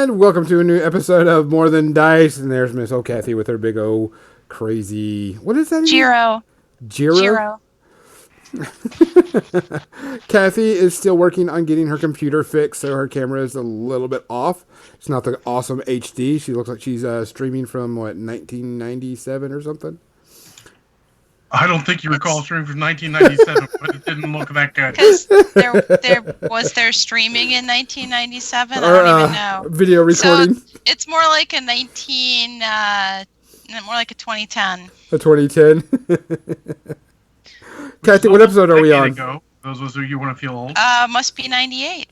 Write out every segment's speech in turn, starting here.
And welcome to a new episode of More Than Dice. And there's Miss O'Kathy with her big old crazy... What is that? Jiro. Jiro? Kathy is still working on getting her computer fixed, so her camera is a little bit off. It's not the awesome HD. She looks like she's streaming from, 1997 or something? I don't think you recall streaming from 1997, but it didn't look that good. Because there streaming in 1997? I don't even know. Video recording? So it's more like a 2010. A 2010? Kathy, what episode are we on? Those of us who you want to feel old. Must be 98.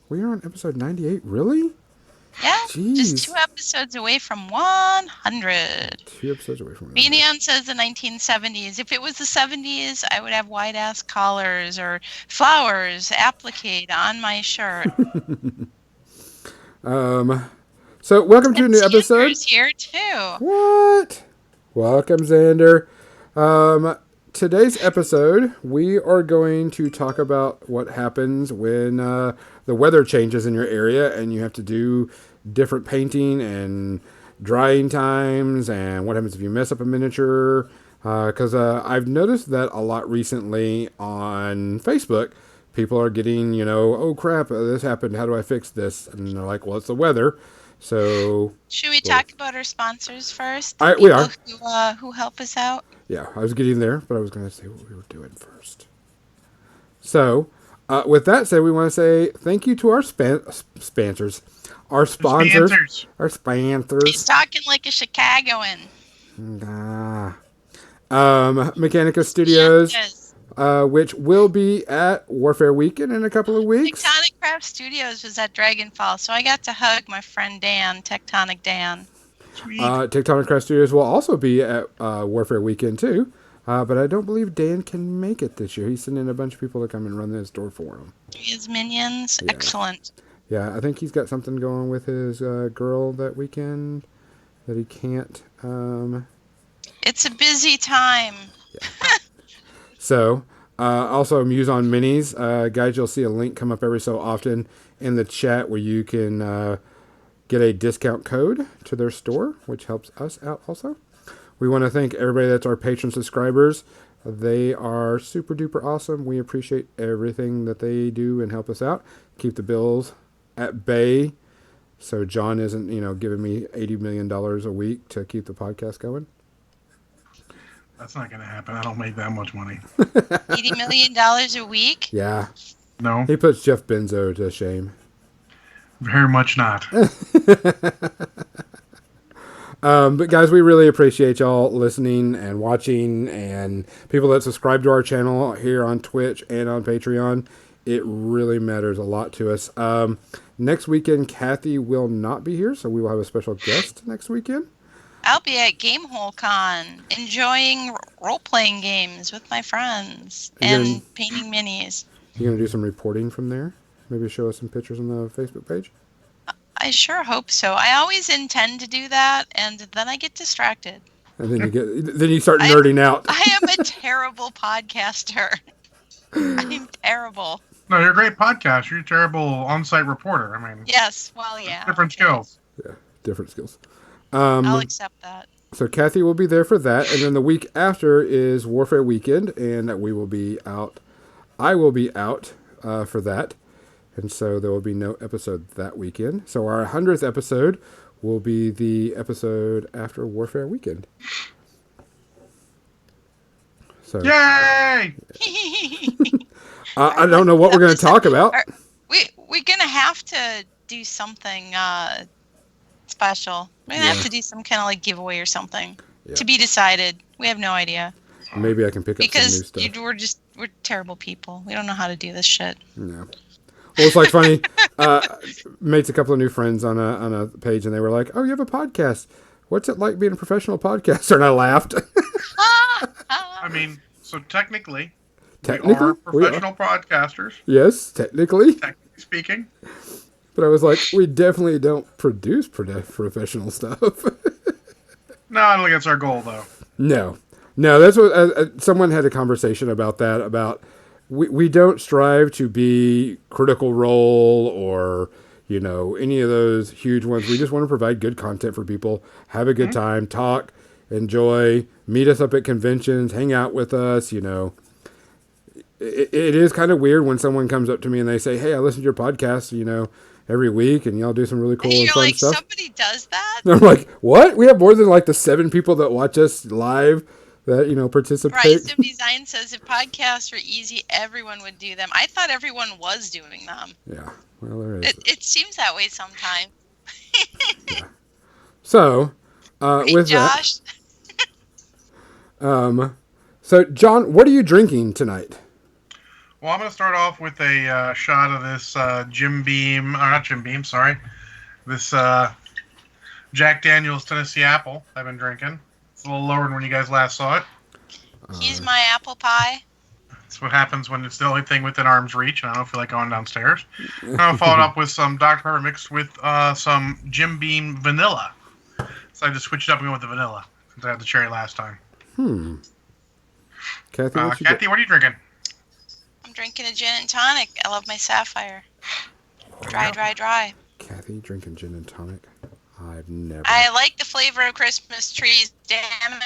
We are on episode 98? Really? Yeah, Jeez. just 2 episodes away from 100. 2 episodes away from 100. Median says the 1970s. If it was the 70s, I would have white-ass collars or flowers appliqued on my shirt. So welcome to a new episode. Xander's here too. What? Welcome, Xander. Today's episode, we are going to talk about what happens when the weather changes in your area and you have to do different painting and drying times, and what happens if you mess up a miniature. Because I've noticed that a lot recently on Facebook. People are getting, oh crap, this happened, how do I fix this? And they're like, well, it's the weather. So... Should we talk about our sponsors first? We are. Who help us out? Yeah, I was getting there, but I was going to say what we were doing first. So, with that said, we want to say thank you to our sponsors. Our sponsors. Our sponsors. He's talking like a Chicagoan. Mechanica Studios, which will be at Warfare Weekend in a couple of weeks. Tectonic Craft Studios was at Dragonfall, so I got to hug my friend Dan, Tectonic Dan. Tectonic Craft Studios will also be at Warfare Weekend too, but I don't believe Dan can make it this year. He's sending a bunch of people to come and run this store for him. His minions, yeah. Excellent. Yeah, I think he's got something going with his girl that weekend that he can't. It's a busy time. Yeah. So, also Muse on Minis, guys, you'll see a link come up every so often in the chat where you can get a discount code to their store, which helps us out also. We want to thank everybody that's our patron subscribers. They are super duper awesome. We appreciate everything that they do and help us out. Keep the bills at bay so John isn't, giving me $80 million a week to keep the podcast going. That's not going to happen. I don't make that much money. $80 million a week? Yeah. No. He puts Jeff Benzo to shame. Very much not. But guys, we really appreciate y'all listening and watching, and people that subscribe to our channel here on Twitch and on Patreon. It really matters a lot to us. Next weekend, Kathy will not be here, so we will have a special guest next weekend. I'll be at Gamehole Con, enjoying role-playing games with my friends and painting minis. You going to do some reporting from there? Maybe show us some pictures on the Facebook page? I sure hope so. I always intend to do that, and then I get distracted. And then you start nerding out. I am a terrible podcaster. I'm terrible. No, you're a great podcaster. You're a terrible on-site reporter. Yes, well, yeah. Different skills. Yeah, different skills. I'll accept that. So Kathy will be there for that, and then the week after is Warfare Weekend, and we will be out. I will be out for that, and so there will be no episode that weekend. So our 100th episode will be the episode after Warfare Weekend. So, yay! I don't know what we're going to talk about. We're going to have to do something special. We're going to have to do some kind of giveaway or something. Yeah. To be decided. We have no idea. Maybe I can pick up some new stuff. Because we're terrible people. We don't know how to do this shit. Yeah. Well, it's funny. Made a couple of new friends on a page, and they were like, "Oh, you have a podcast. What's it like being a professional podcaster?" And I laughed. So technically, we are professional podcasters. Yes, technically speaking. But I was like, we definitely don't produce professional stuff. No, I don't think that's our goal, though. No, that's what someone had a conversation about that. About we don't strive to be Critical Role or any of those huge ones. We just want to provide good content for people, have a good time, talk, enjoy, meet us up at conventions, hang out with us. It is kind of weird when someone comes up to me and they say, "Hey, I listen to your podcast, every week, and y'all do some really cool and You're fun like, stuff." somebody does that? And I'm like, "What? We have more than like the 7 people that watch us live that participate." Rise of Design says if podcasts were easy, everyone would do them. I thought everyone was doing them. Yeah, well, there is. It seems that way sometimes. Yeah. So, Hey, with Josh. that, so John, what are you drinking tonight? Well, I'm going to start off with a shot of this Jim Beam, or not Jim Beam, sorry. This Jack Daniel's Tennessee Apple I've been drinking. It's a little lower than when you guys last saw it. He's my apple pie. That's what happens when it's the only thing within arm's reach, and I don't feel like going downstairs. I followed up with some Dr. Pepper mixed with some Jim Beam vanilla. So I just switched it up and went with the vanilla since I had the cherry last time. Kathy, What are you drinking? I'm drinking a gin and tonic. I love my Sapphire. Dry. Kathy drinking gin and tonic? I've never. I like the flavor of Christmas trees. Damn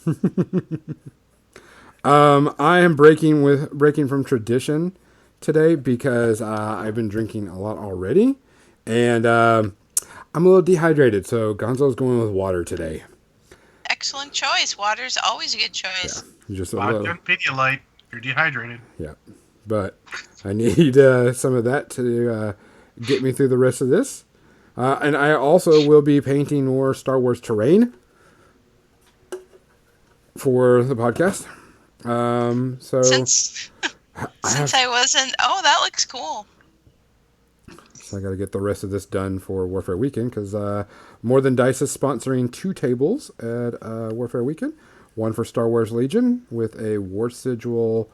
it. I am breaking from tradition today because I've been drinking a lot already, and I'm a little dehydrated. So Gonzo's going with water today. Excellent choice. Water's always a good choice. Yeah, just a Vodka little. and Pedialyte. You're dehydrated. Yeah, but I need some of that to get me through the rest of this. And I also will be painting more Star Wars terrain for the podcast. So Since I wasn't. Oh, that looks cool. So I got to get the rest of this done for Warfare Weekend because More Than Dice is sponsoring 2 tables at Warfare Weekend. One for Star Wars Legion with a War Sigil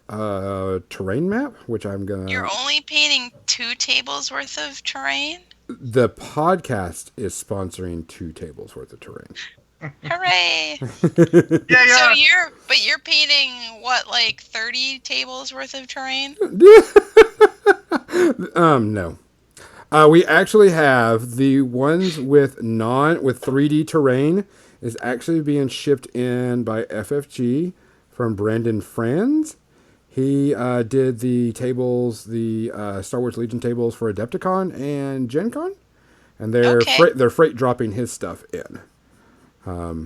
terrain map, which I'm going to... You're only painting 2 tables worth of terrain? The podcast is sponsoring 2 tables worth of terrain. Hooray! Yeah. So you're painting what, like 30 tables worth of terrain? No. We actually have the ones with 3D terrain is actually being shipped in by FFG from Brandon Franz. He did the tables, the Star Wars Legion tables for Adepticon and Gen Con, and they're freight dropping his stuff in.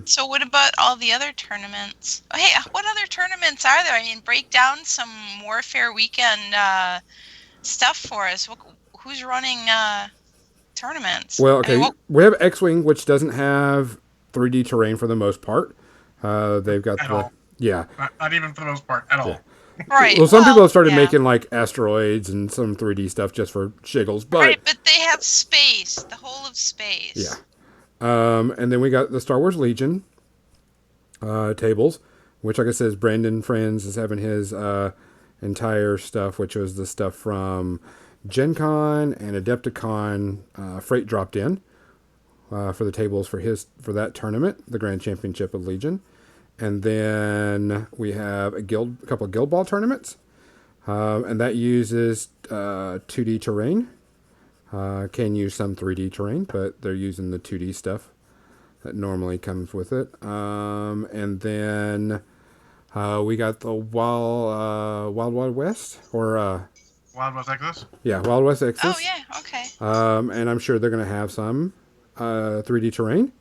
So what about all the other tournaments? Hey, what other tournaments are there? I mean, break down some Warfare Weekend stuff for us. Who's running tournaments? Well, okay, we have X-Wing, which doesn't have 3D terrain for the most part. They've got all. Yeah. Not even for the most part, at all. Right. Well, some people have started making like asteroids and some 3D stuff just for shiggles, but right, but they have space, the whole of space. Yeah. And then we got the Star Wars Legion tables, which, like I said, Brandon Franz is having his entire stuff, which was the stuff from Gen Con and Adepticon freight dropped in for the tables for that tournament, the Grand Championship of Legion. And then we have a couple of Guild Ball tournaments, and that uses 2D terrain. Can use some 3D terrain, but they're using the 2D stuff that normally comes with it. And then we got the Wild West, or Wild West Exodus? Yeah, Wild West Exodus. Oh, yeah, okay. And I'm sure they're going to have some 3D terrain,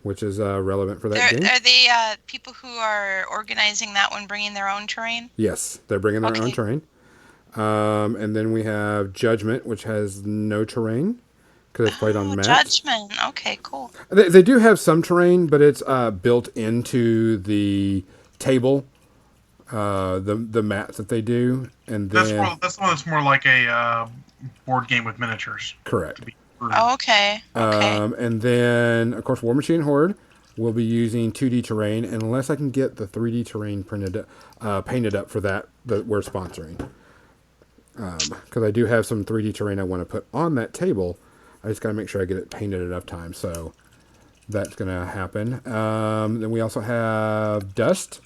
which is relevant for that game. Are they people who are organizing that one bringing their own terrain? Yes, they're bringing their own terrain. And then we have Judgment, which has no terrain because it's played on mats. Judgment. Okay, cool. They do have some terrain, but it's built into the table, the mats that they do. And then that's the one that's more like a board game with miniatures. Correct. Oh, okay. And then, of course, War Machine Horde will be using 2D terrain unless I can get the 3D terrain painted up for that we're sponsoring. Because I do have some 3D terrain I want to put on that table. I just got to make sure I get it painted enough time. So that's going to happen. Then we also have Dust.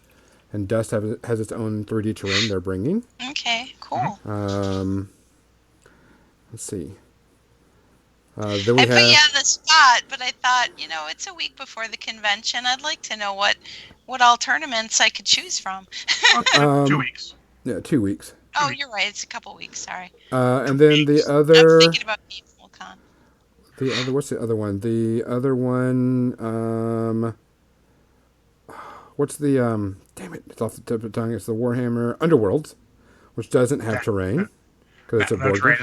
And Dust has its own 3D terrain they're bringing. Okay, cool. Let's see. Then we I put you have on the spot, but I thought, it's a week before the convention. I'd like to know what all tournaments I could choose from. 2 weeks. yeah, 2 weeks. Oh, you're right. It's a couple weeks. Sorry. And then the I was other thinking about GameFullCon. what's the other one? The other one what's the damn it, it's off the tip of the tongue. It's the Warhammer Underworlds, which doesn't have terrain because it's a board game.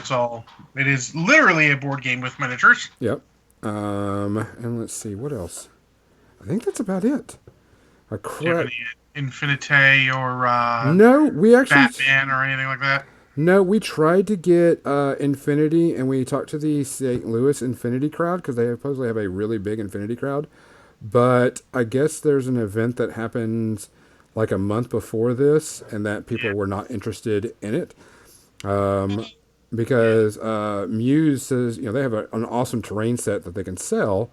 It is literally a board game with miniatures. Yep. And let's see what else. I think that's about it. Do you have any Infinite or no, we actually Batman or anything like that? No, we tried to get Infinity, and we talked to the St. Louis Infinity crowd because they supposedly have a really big Infinity crowd. But I guess there's an event that happens like a month before this, and that people were not interested in it. Because Muse says, they have an awesome terrain set that they can sell.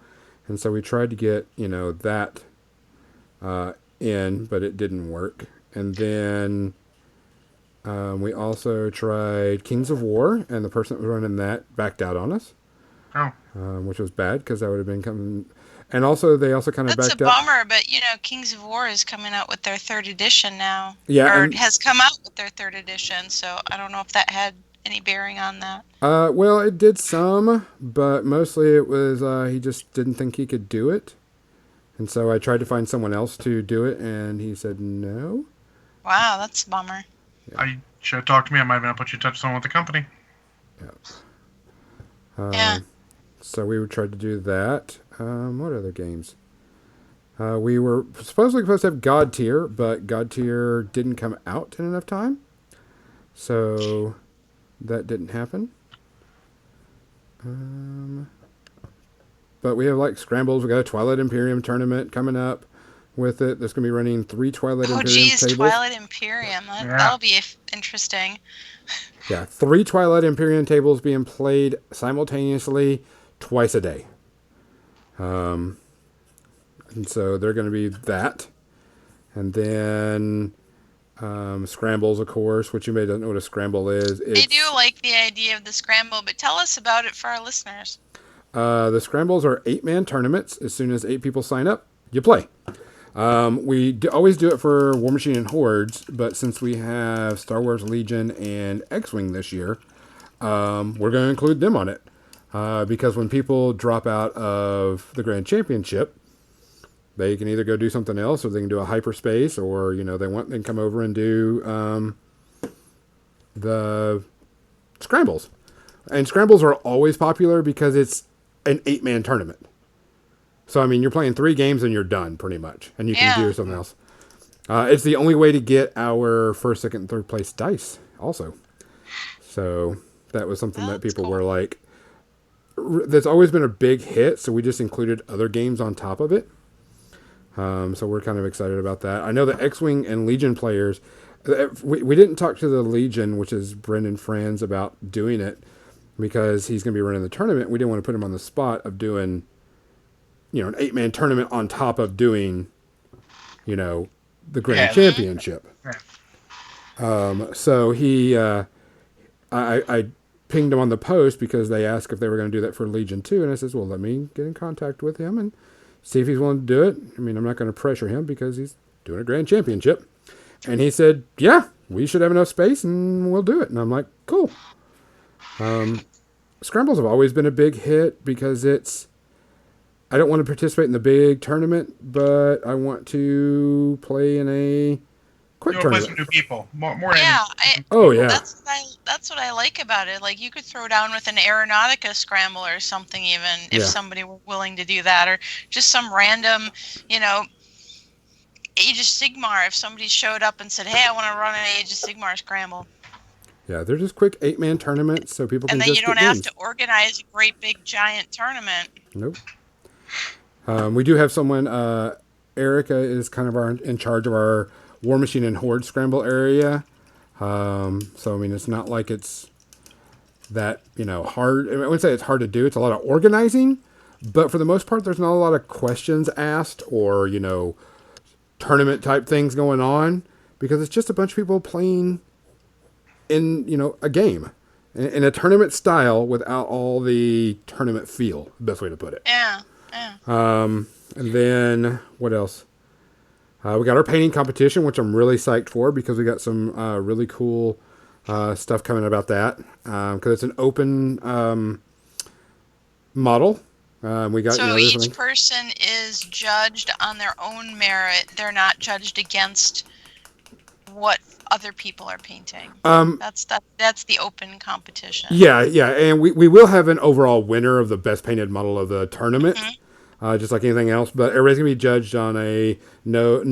And so we tried to get, that in, but it didn't work. And then we also tried Kings of War, and the person that was running that backed out on us. Oh. Which was bad because that would have been coming. And also, they also kind of That's backed a up. bummer, but Kings of War is coming out with their 3rd edition now. Yeah. Or has come out with their 3rd edition, so I don't know if that had any bearing on that. Well, it did some, but mostly it was he just didn't think he could do it. And so I tried to find someone else to do it, and he said no. Wow, that's a bummer. Yeah. I should have talked to me. I might have been able to put you in touch with someone with the company. Yeah. So we tried to do that. What other games? We were supposed to have God Tier, but God Tier didn't come out in enough time. So that didn't happen. But we have like Scrambles. We got a Twilight Imperium tournament coming up with it. There's going to be running 3 Twilight Imperium tables. Twilight Imperium. That'll be interesting. Yeah, 3 Twilight Imperium tables being played simultaneously twice a day. And so they're going to be that. And then Scrambles, of course, which you may not know what a Scramble is. I do like the idea of the Scramble, but tell us about it for our listeners. The Scrambles are 8-man tournaments. As soon as 8 people sign up, you play. We always do it for War Machine and Hordes, but since we have Star Wars Legion and X-Wing this year, we're going to include them on it. Because when people drop out of the Grand Championship, they can either go do something else, or they can do a hyperspace, or they can come over and do the Scrambles. And Scrambles are always popular because it's an 8-man tournament. So, you're playing 3 games and you're done, pretty much. And you can do something else. It's the only way to get our 1st, 2nd, and 3rd place dice, also. So, that was something that people were like... That's always been a big hit, so we just included other games on top of it. So, we're kind of excited about that. I know the X-Wing and Legion players... We didn't talk to the Legion, which is Brendan Franz, about doing it, because he's going to be running the tournament. We didn't want to put him on the spot of doing... an 8-man tournament on top of doing, the Grand Championship. So he, I pinged him on the post because they asked if they were going to do that for Legion 2. And I says, well, let me get in contact with him and see if he's willing to do it. I'm not going to pressure him because he's doing a Grand Championship. And he said, yeah, we should have enough space and we'll do it. And I'm like, cool. Scrambles have always been a big hit because I don't want to participate in the big tournament, but I want to play in a quick tournament. Play some new people. More That's what I like about it. Like, you could throw down with an Aeronautica Scramble or something, even if somebody were willing to do that, or just some random, Age of Sigmar. If somebody showed up and said, "Hey, I want to run an Age of Sigmar Scramble." Yeah, they're just quick 8-man tournaments, so people can just And then you don't have to organize a great big giant tournament. Nope. We do have someone, Erica is kind of in charge of our War Machine and Horde Scramble area. So, it's not like it's that, hard. I wouldn't say it's hard to do. It's a lot of organizing. But for the most part, there's not a lot of questions asked or, tournament type things going on. Because it's just a bunch of people playing in, a game. in a tournament style without all the tournament feel. Best way to put it. Yeah. And then what else? We got our painting competition, which I'm really psyched for because we got some really cool stuff coming about that. Because it's an open model. We got so each person is judged on their own merit. They're not judged against what other people are painting. That's the open competition. Yeah, and we will have an overall winner of the best painted model of the tournament. Mm-hmm. Just like anything else, but everybody's gonna be judged on a no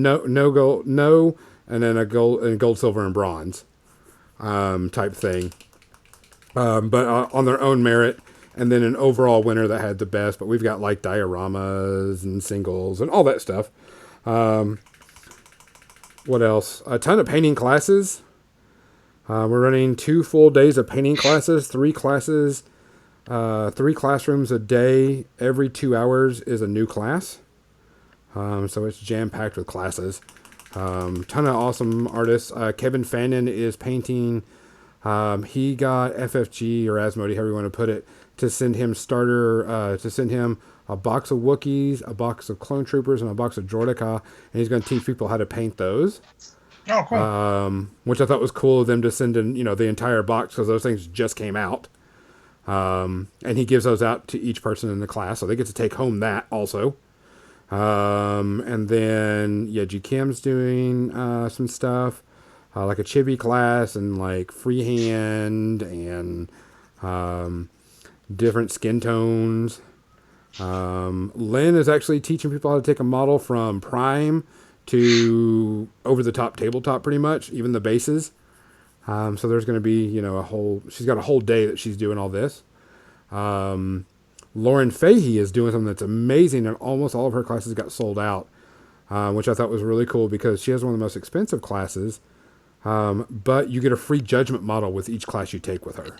gold, and then a gold, silver, and bronze type thing. But on their own merit, and then an overall winner that had the best. But we've got like dioramas and singles and all that stuff. What else? A ton of painting classes. We're running 2 full days of painting classes, 3 classes. 3 classrooms a day. Every 2 hours is a new class. So it's jam-packed with classes. Ton of awesome artists. Kevin Fannin is painting. He got FFG or Asmodee, however you want to put it, to send him a box of Wookiees, a box of Clone Troopers, and a box of Droideka, and he's going to teach people how to paint those. Oh, cool. Which I thought was cool of them to send in, the entire box because those things just came out. And he gives those out to each person in the class, so they get to take home that also. And then G Kim's doing some stuff, like a chibi class and like freehand and different skin tones. Lynn is actually teaching people how to take a model from prime to over the top tabletop, pretty much, even the bases. So there's going to be, she's got a whole day that she's doing all this. Lauren Fahey is doing something that's amazing, and almost all of her classes got sold out, which I thought was really cool because she has one of the most expensive classes, but you get a free judgment model with each class you take with her.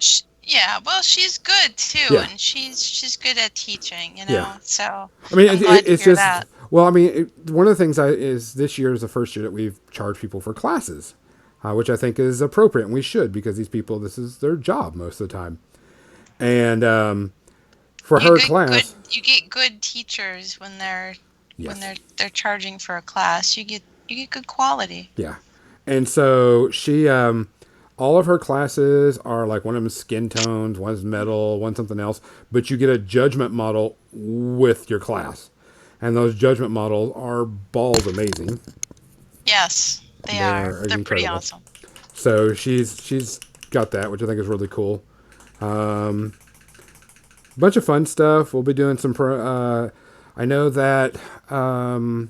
Yeah, well, she's good too, and she's good at teaching, Yeah. So I mean, it's just that. Well, I mean, one of the things is this year is the first year that we've charged people for classes. Which I think is appropriate, and we should, because these people, this is their job most of the time. And for her class, you get good teachers when they're charging for a class. You get good quality. Yeah, and so she, all of her classes are like one of them is skin tones, one's metal, one's something else. But you get a judgment model with your class, and those judgment models are balls amazing. Yes. They're pretty awesome. So she's got that, which I think is really cool. Bunch of fun stuff. We'll be doing some I know that I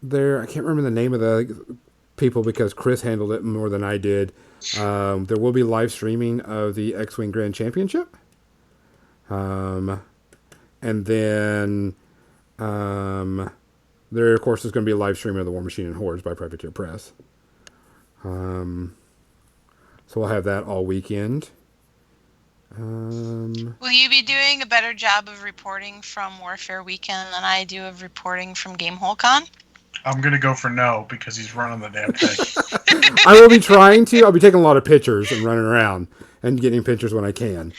can't remember the name of the people because Chris handled it more than I did. There will be live streaming of the X-Wing Grand Championship. And then there, of course, is going to be a live stream of the War Machine and Hordes by Privateer Press. So we'll have that all weekend. Will you be doing a better job of reporting from Warfare Weekend than I do of reporting from Gamehole Con? I'm going to go for no because he's running the damn thing. I will be trying to. I'll be taking a lot of pictures and running around and getting pictures when I can.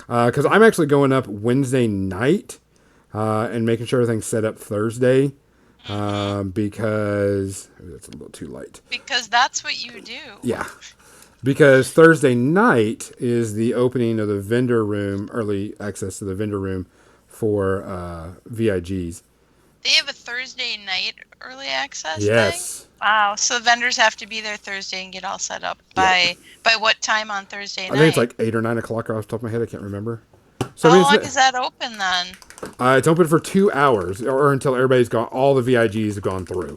Because I'm actually going up Wednesday night and making sure everything's set up Thursday. Because it's a little too light. Because that's what you do. Yeah. Because Thursday night is the opening of the vendor room, early access to the vendor room for VIGs. They have a Thursday night early access Yes. thing? Wow. So the vendors have to be there Thursday and get all set up by what time on Thursday night? I think it's like 8 or 9 o'clock off the top of my head. I can't remember. So how long is that open then? It's open for 2 hours or until everybody's gone. All the VIGs have gone through.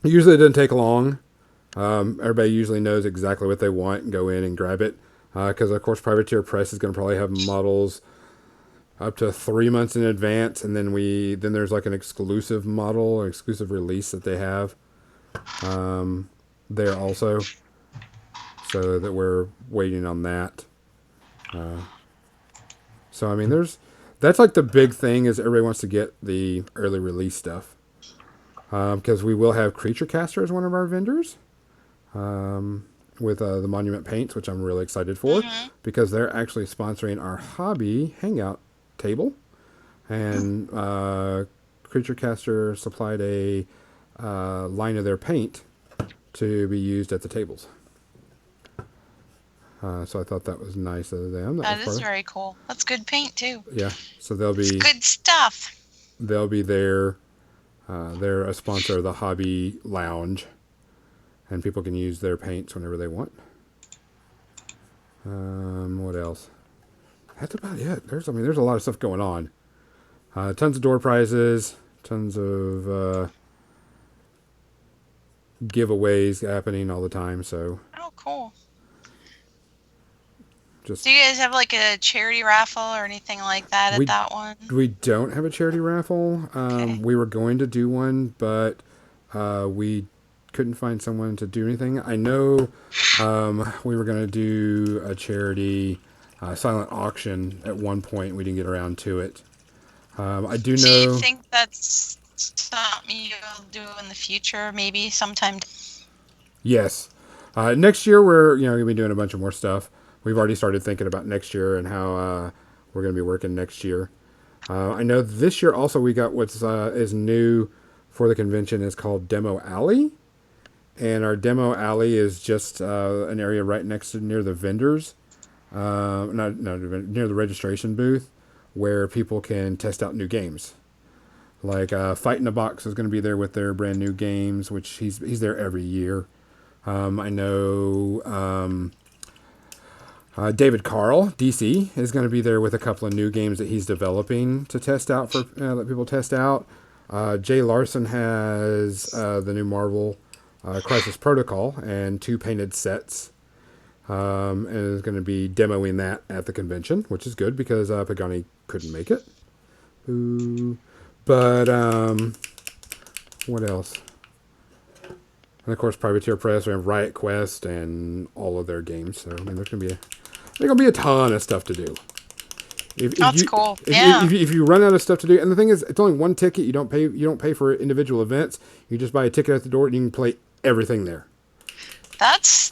Usually it doesn't take long. Everybody usually knows exactly what they want and go in and grab it. Because, of course, Privateer Press is going to probably have models up to 3 months in advance. And then there's like an exclusive model, an exclusive release that they have there also. So that we're waiting on that. So, I mean, that's like the big thing is everybody wants to get the early release stuff. Because we will have Creature Caster as one of our vendors. with the Monument Paints, which I'm really excited for because they're actually sponsoring our hobby hangout table. And Creature Caster supplied a line of their paint to be used at the tables. So I thought that was nice of them. That is very cool. That's good paint too. Yeah. So they'll be good stuff. They'll be there. They're a sponsor of the Hobby Lounge, and people can use their paints whenever they want. What else? That's about it. There's a lot of stuff going on. Tons of door prizes, tons of giveaways happening all the time. So. Oh, cool. Do you guys have like a charity raffle or anything like that at that one? We don't have a charity raffle. We were going to do one, but we couldn't find someone to do anything. I know we were going to do a charity silent auction at one point. We didn't get around to it. I do know. Do you think that's something you'll do in the future, maybe sometime? Yes. Next year we're going to be doing a bunch of more stuff. We've already started thinking about next year and how we're going to be working next year. I know this year also we got what's is new for the convention is called Demo Alley. And our Demo Alley is just an area right next to near the vendors, near the registration booth, where people can test out new games. Like Fight in the Box is going to be there with their brand new games, which he's there every year. I know David Carl, DC, is going to be there with a couple of new games that he's developing to test out for let people test out. Jay Larson has the new Marvel Crisis Protocol and 2 painted sets. And is going to be demoing that at the convention, which is good because Pagani couldn't make it. Ooh. But what else? And of course, Privateer Press. We have Riot Quest and all of their games. So I mean, there's going to be a ton of stuff to do. That's cool. If you run out of stuff to do, and the thing is, it's only one ticket. You don't pay for individual events. You just buy a ticket at the door, and you can play everything there. That's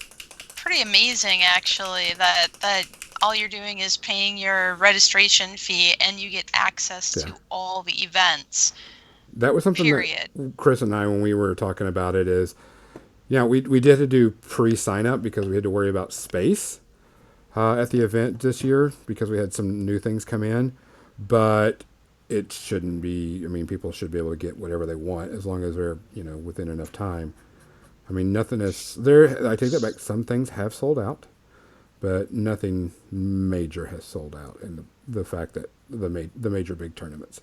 pretty amazing, actually. That all you're doing is paying your registration fee, and you get access to all the events. That was something that Chris and I, when we were talking about it, is we did have to do pre-sign up because we had to worry about space at the event this year because we had some new things come in, but it shouldn't be. I mean, people should be able to get whatever they want as long as they're within enough time. I mean, nothing is there. I take that back. Some things have sold out, but nothing major has sold out. And the fact that the major big tournaments,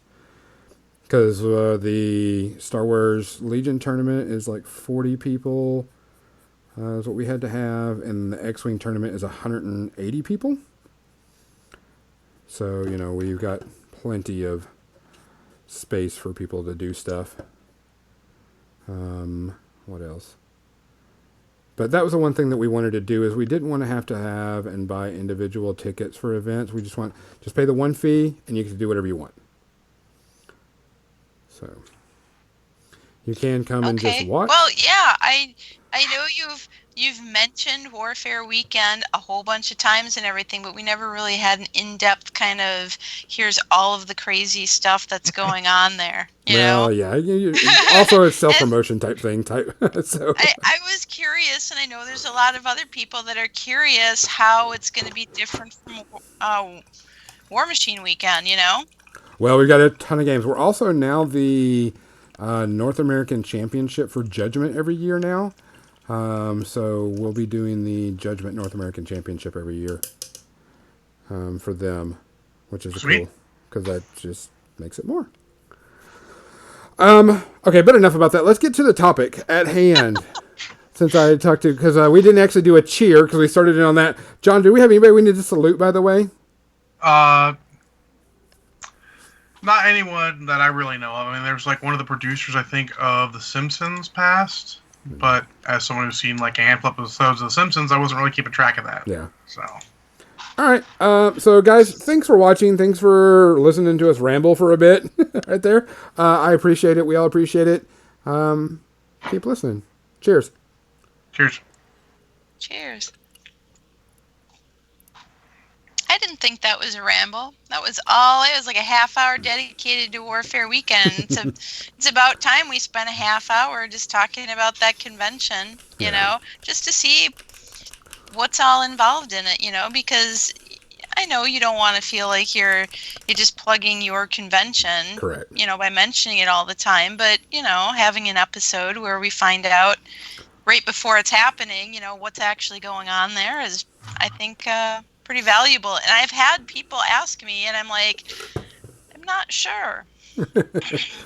because the Star Wars Legion tournament is like 40 people. Is what we had to have, and the X-Wing tournament is 180 people. So, we've got plenty of space for people to do stuff. What else? But that was the one thing that we wanted to do is we didn't want to have and buy individual tickets for events. We just pay the one fee, and you can do whatever you want. So you can come and just watch. Well, yeah, I know you've mentioned Warfare Weekend a whole bunch of times and everything, but we never really had an in-depth kind of here's all of the crazy stuff that's going on there. You know? Yeah. Also, a self-promotion type thing. So I was curious, and I know there's a lot of other people that are curious how it's going to be different from War Machine Weekend. Well, we've got a ton of games. We're also now the North American Championship for Judgment every year now. So we'll be doing the Judgment North American Championship every year for them, which is cool because that just makes it more. Okay, but enough about that. Let's get to the topic at hand. Since I talked to, because we didn't actually do a cheer because we started in on that. John, do we have anybody we need to salute, by the way? Not anyone that I really know of. I mean, there's like one of the producers, I think, of The Simpsons passed. But as someone who's seen like a handful of episodes of The Simpsons, I wasn't really keeping track of that. Yeah. So. All right. So guys, thanks for watching. Thanks for listening to us ramble for a bit right there. I appreciate it. We all appreciate it. Keep listening. Cheers. Cheers. Cheers. I didn't think that was a ramble. That was all. It was like a half hour dedicated to Warfare Weekend. It's about time we spent a half hour just talking about that convention, you know, just to see what's all involved in it, you know, because I know you don't want to feel like you're just plugging your convention, correct, you know, by mentioning it all the time. But, you know, having an episode where we find out right before it's happening, you know, what's actually going on there is, I think, pretty valuable. And I've had people ask me, and I'm like, I'm not sure.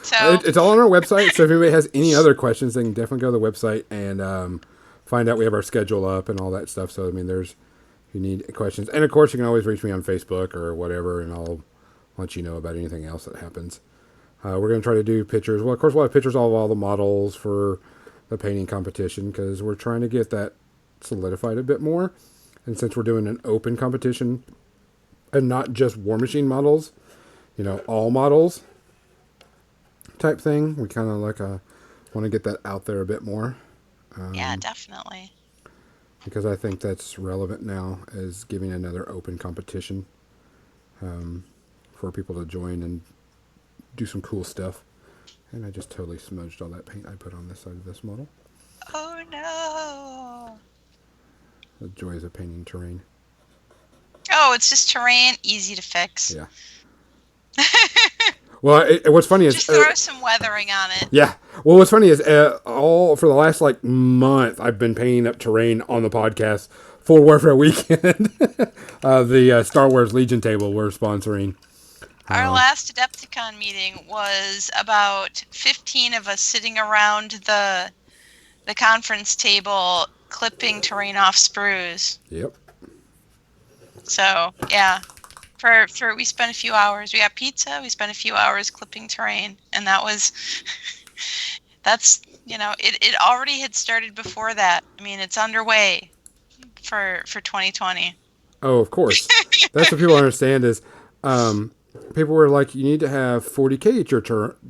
So it's all on our website. So if anybody has any other questions, they can definitely go to the website and find out. We have our schedule up and all that stuff. So I mean, if you need questions, and of course you can always reach me on Facebook or whatever, and I'll let you know about anything else that happens. We're going to try to do pictures. Well, of course we'll have pictures of all the models for the painting competition, because we're trying to get that solidified a bit more. And since we're doing an open competition and not just War Machine models, you know, all models type thing, we kind of like want to get that out there a bit more. Yeah, definitely. Because I think that's relevant now, as giving another open competition for people to join and do some cool stuff. And I just totally smudged all that paint I put on this side of this model. Oh no! The joys of painting terrain. Oh, it's just terrain, easy to fix. Yeah. Well, what's funny is just throw some weathering on it. Yeah. Well, what's funny is all for the last like month, I've been painting up terrain on the podcast for Warfare Weekend. The Star Wars Legion table we're sponsoring. Our last Adepticon meeting was about 15 of us sitting around the conference table clipping terrain off sprues. Yep. So, yeah. For we spent a few hours. We got pizza. We spent a few hours clipping terrain, and that's you know, it already had started before that. I mean, it's underway for 2020. Oh, of course. That's what people understand is people were like, you need to have 40K at your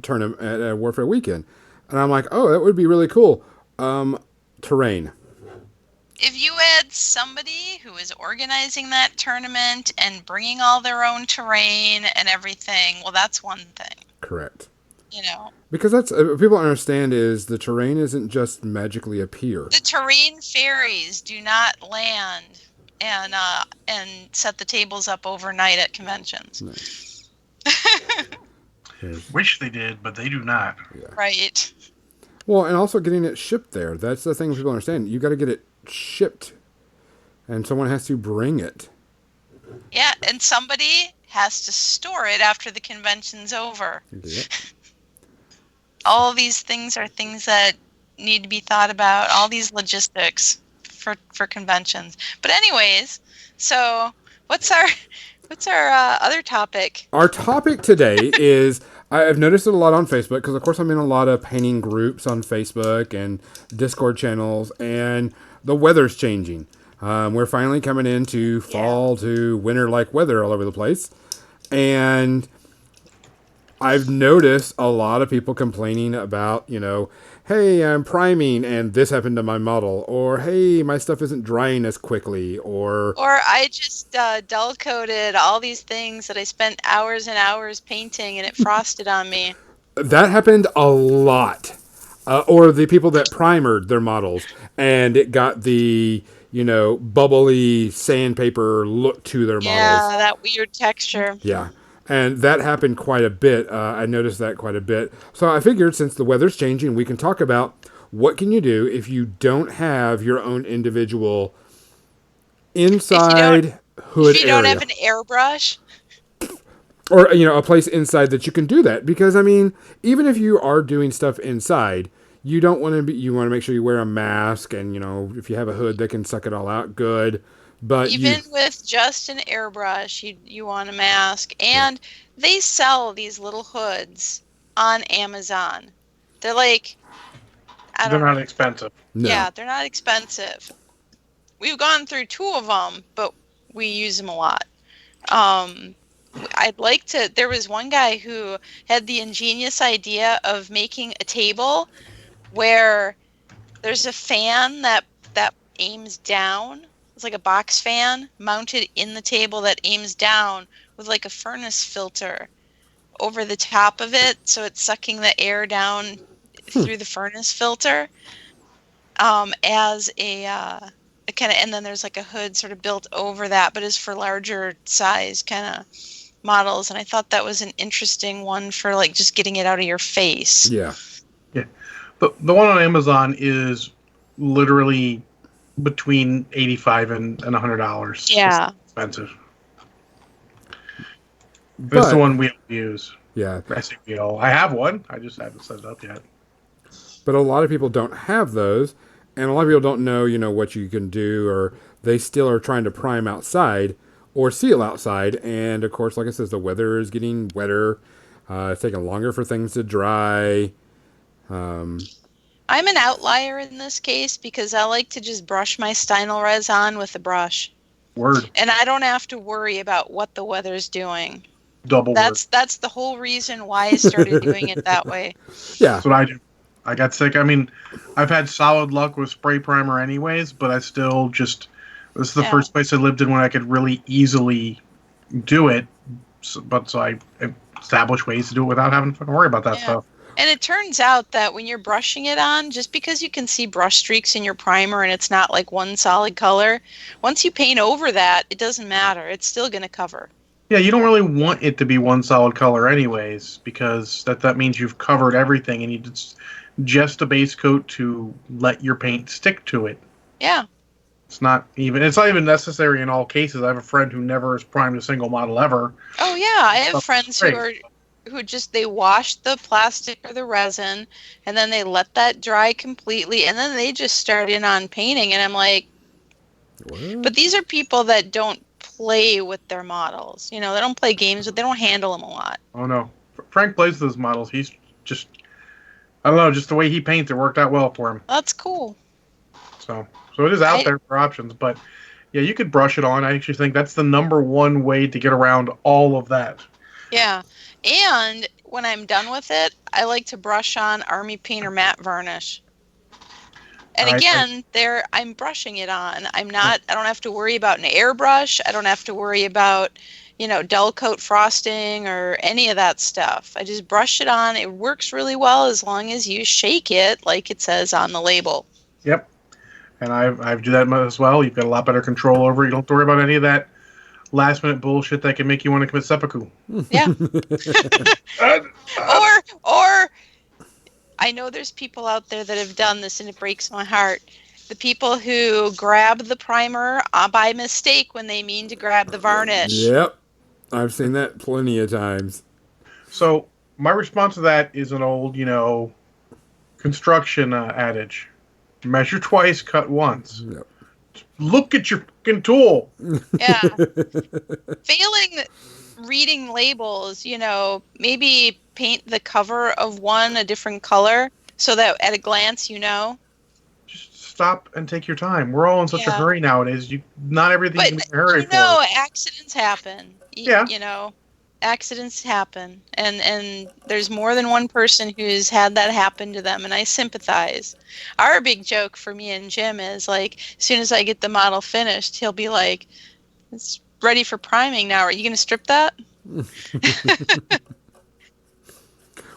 tournament at Warfare Weekend, and I'm like, oh, that would be really cool. Terrain. If you had somebody who is organizing that tournament and bringing all their own terrain and everything, well, that's one thing. Correct. You know. Because that's people understand is the terrain isn't just magically appear. The terrain fairies do not land and set the tables up overnight at conventions. Nice. Wish they did, but they do not. Yeah. Right. Well, and also getting it shipped there. That's the thing people understand. You got to get it shipped, and someone has to bring it. Yeah, and somebody has to store it after the convention's over. Yeah. All these things are things that need to be thought about. All these logistics for conventions. But anyways, so what's our other topic? Our topic today is, I've noticed it a lot on Facebook, because of course I'm in a lot of painting groups on Facebook and Discord channels, and the weather's changing. We're finally coming into fall to winter-like weather all over the place. And I've noticed a lot of people complaining about, you know, hey, I'm priming and this happened to my model, or hey, my stuff isn't drying as quickly, or I just dull coated all these things that I spent hours and hours painting and it frosted on me. That happened a lot. Or the people that primered their models and it got the, you know, bubbly sandpaper look to their models. Yeah, that weird texture. Yeah. And that happened quite a bit. I noticed that quite a bit. So I figured, since the weather's changing, we can talk about what can you do if you don't have your own individual inside hood area. If you don't have an airbrush. Or, you know, a place inside that you can do that. Because, I mean, even if you are doing stuff inside, you don't want to be, you want to make sure you wear a mask, and, you know, if you have a hood that can suck it all out, good. But even with just an airbrush, you want a mask. And they sell these little hoods on Amazon. They're like, They're not expensive. No. Yeah, they're not expensive. We've gone through 2 of them, but we use them a lot. I'd like to, there was one guy who had the ingenious idea of making a table where there's a fan that aims down. It's like a box fan mounted in the table that aims down with like a furnace filter over the top of it, so it's sucking the air down through the furnace filter. As a kind of, and then there's like a hood sort of built over that, but is for larger size kind of models. And I thought that was an interesting one for like just getting it out of your face. Yeah. Yeah. The one on Amazon is literally between $85 and $100. Yeah. It's expensive. But, That's the one we use. Yeah. I have one. I just haven't set it up yet. But a lot of people don't have those, and a lot of people don't know, what you can do, or they still are trying to prime outside or seal outside. And of course, like I said, the weather is getting wetter. It's taking longer for things to dry. I'm an outlier in this case because I like to just brush my Stynylrez on with a brush. Word. And I don't have to worry about what the weather's doing. That's the whole reason why I started doing it that way. Yeah. That's what I do. I got sick. I mean, I've had solid luck with spray primer anyways, but I still just... This is the first place I lived in when I could really easily do it. So I established ways to do it without having to fucking worry about that stuff. And it turns out that when you're brushing it on, just because you can see brush streaks in your primer and it's not like one solid color, once you paint over that, it doesn't matter. It's still going to cover. Yeah, you don't really want it to be one solid color anyways, because that means you've covered everything and you just a base coat to let your paint stick to it. Yeah. It's not even necessary in all cases. I have a friend who never has primed a single model ever. Oh yeah, I have friends who just they wash the plastic or the resin and then they let that dry completely and then they just start in on painting, and I'm like, what? But these are people that don't play with their models. They don't play games, but they don't handle them a lot. Oh no, Frank plays those models. He's just, I don't know, just the way he paints, it worked out well for him. That's cool. So it is out there for options, but yeah, you could brush it on. I actually think that's the number one way to get around all of that. Yeah, and when I'm done with it, I like to brush on Army Painter matte varnish. And again, I'm brushing it on. I don't have to worry about an airbrush. I don't have to worry about, dull coat frosting or any of that stuff. I just brush it on. It works really well as long as you shake it like it says on the label. Yep. And I do that as well. You've got a lot better control over it. You don't have to worry about any of that last minute bullshit that can make you want to commit seppuku. Yeah. or I know there's people out there that have done this and it breaks my heart. The people who grab the primer by mistake when they mean to grab the varnish. Yep. I've seen that plenty of times. So my response to that is an old, construction adage. Measure twice, cut once. Yep. Look at your fucking tool. Yeah. Failing reading labels, maybe paint the cover of one a different color so that at a glance, Just stop and take your time. We're all in such a hurry nowadays. Not everything can be in a hurry for. Accidents happen. Accidents happen. And there's more than one person who's had that happen to them, and I sympathize. Our big joke for me and Jim is, like, as soon as I get the model finished, he'll be like, it's ready for priming now. Are you going to strip that?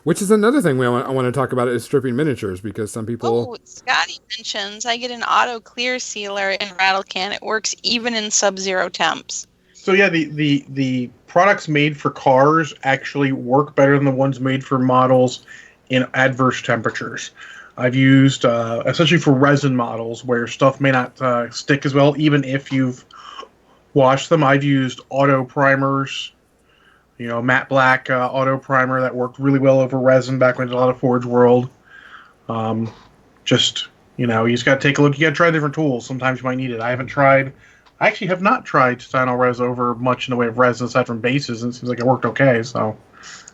Which is another thing I want to talk about is stripping miniatures, because some people... Oh, Scotty mentions I get an auto clear sealer in Rattle Can. It works even in sub-zero temps. So yeah, the products made for cars actually work better than the ones made for models in adverse temperatures. I've used, essentially for resin models where stuff may not stick as well, even if you've washed them. I've used auto primers, matte black auto primer that worked really well over resin back when I did a lot of Forge World. You just got to take a look. You got to try different tools. Sometimes you might need it. I actually have not tried Stynylrez over much in the way of resin aside from bases, and it seems like it worked okay. So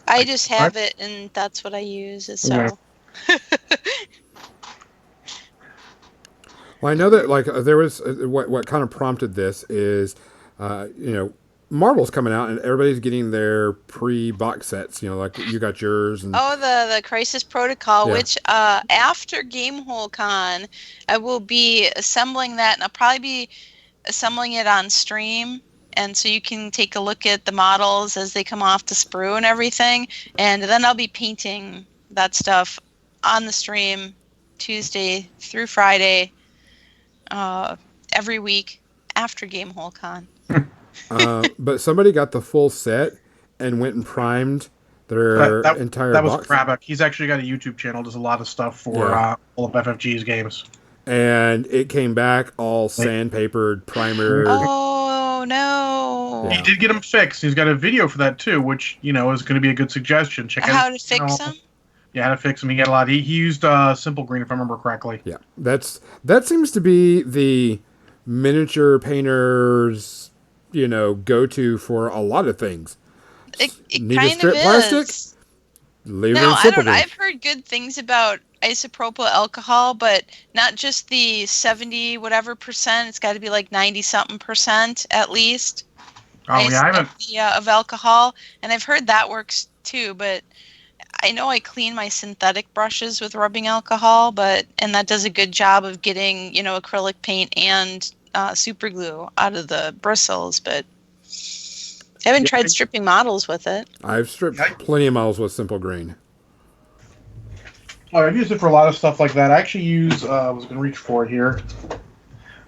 I just have it, and that's what I use. So. Yeah. Well, I know that there was what kind of prompted this is, Marvel's coming out, and everybody's getting their pre-box sets. You know, like you got yours, and the Crisis Protocol, Yeah. which after Gamehole Con, I will be assembling that, and I'll probably be assembling it on stream. And so you can take a look at the models as they come off the sprue and everything. And then I'll be painting that stuff on the stream Tuesday through Friday every week after Gamehole Con. but somebody got the full set and went and primed their entire that was box. Krabak. He's actually got a YouTube channel, does a lot of stuff for all of FFG's games. And it came back all sandpapered, primered. Oh, no. He did get them fixed. He's got a video for that, too, which, is going to be a good suggestion. Check out how to fix them? Yeah, how to fix them. He got a lot. He used Simple Green, if I remember correctly. Yeah, that seems to be the miniature painter's, go-to for a lot of things. It Need kind a strip of plastic? is. Leave it No, in I Simple don't. Green. I've heard good things about isopropyl alcohol, but not just the 70 whatever percent. It's got to be like 90 something percent at least. Oh, yeah, I haven't. Of alcohol, and I've heard that works too. But I know I clean my synthetic brushes with rubbing alcohol, and that does a good job of getting acrylic paint and super glue out of the bristles. But I haven't tried stripping models with it. I've stripped plenty of models with Simple Green. Oh, I've used it for a lot of stuff like that. I actually use, I was going to reach for it here.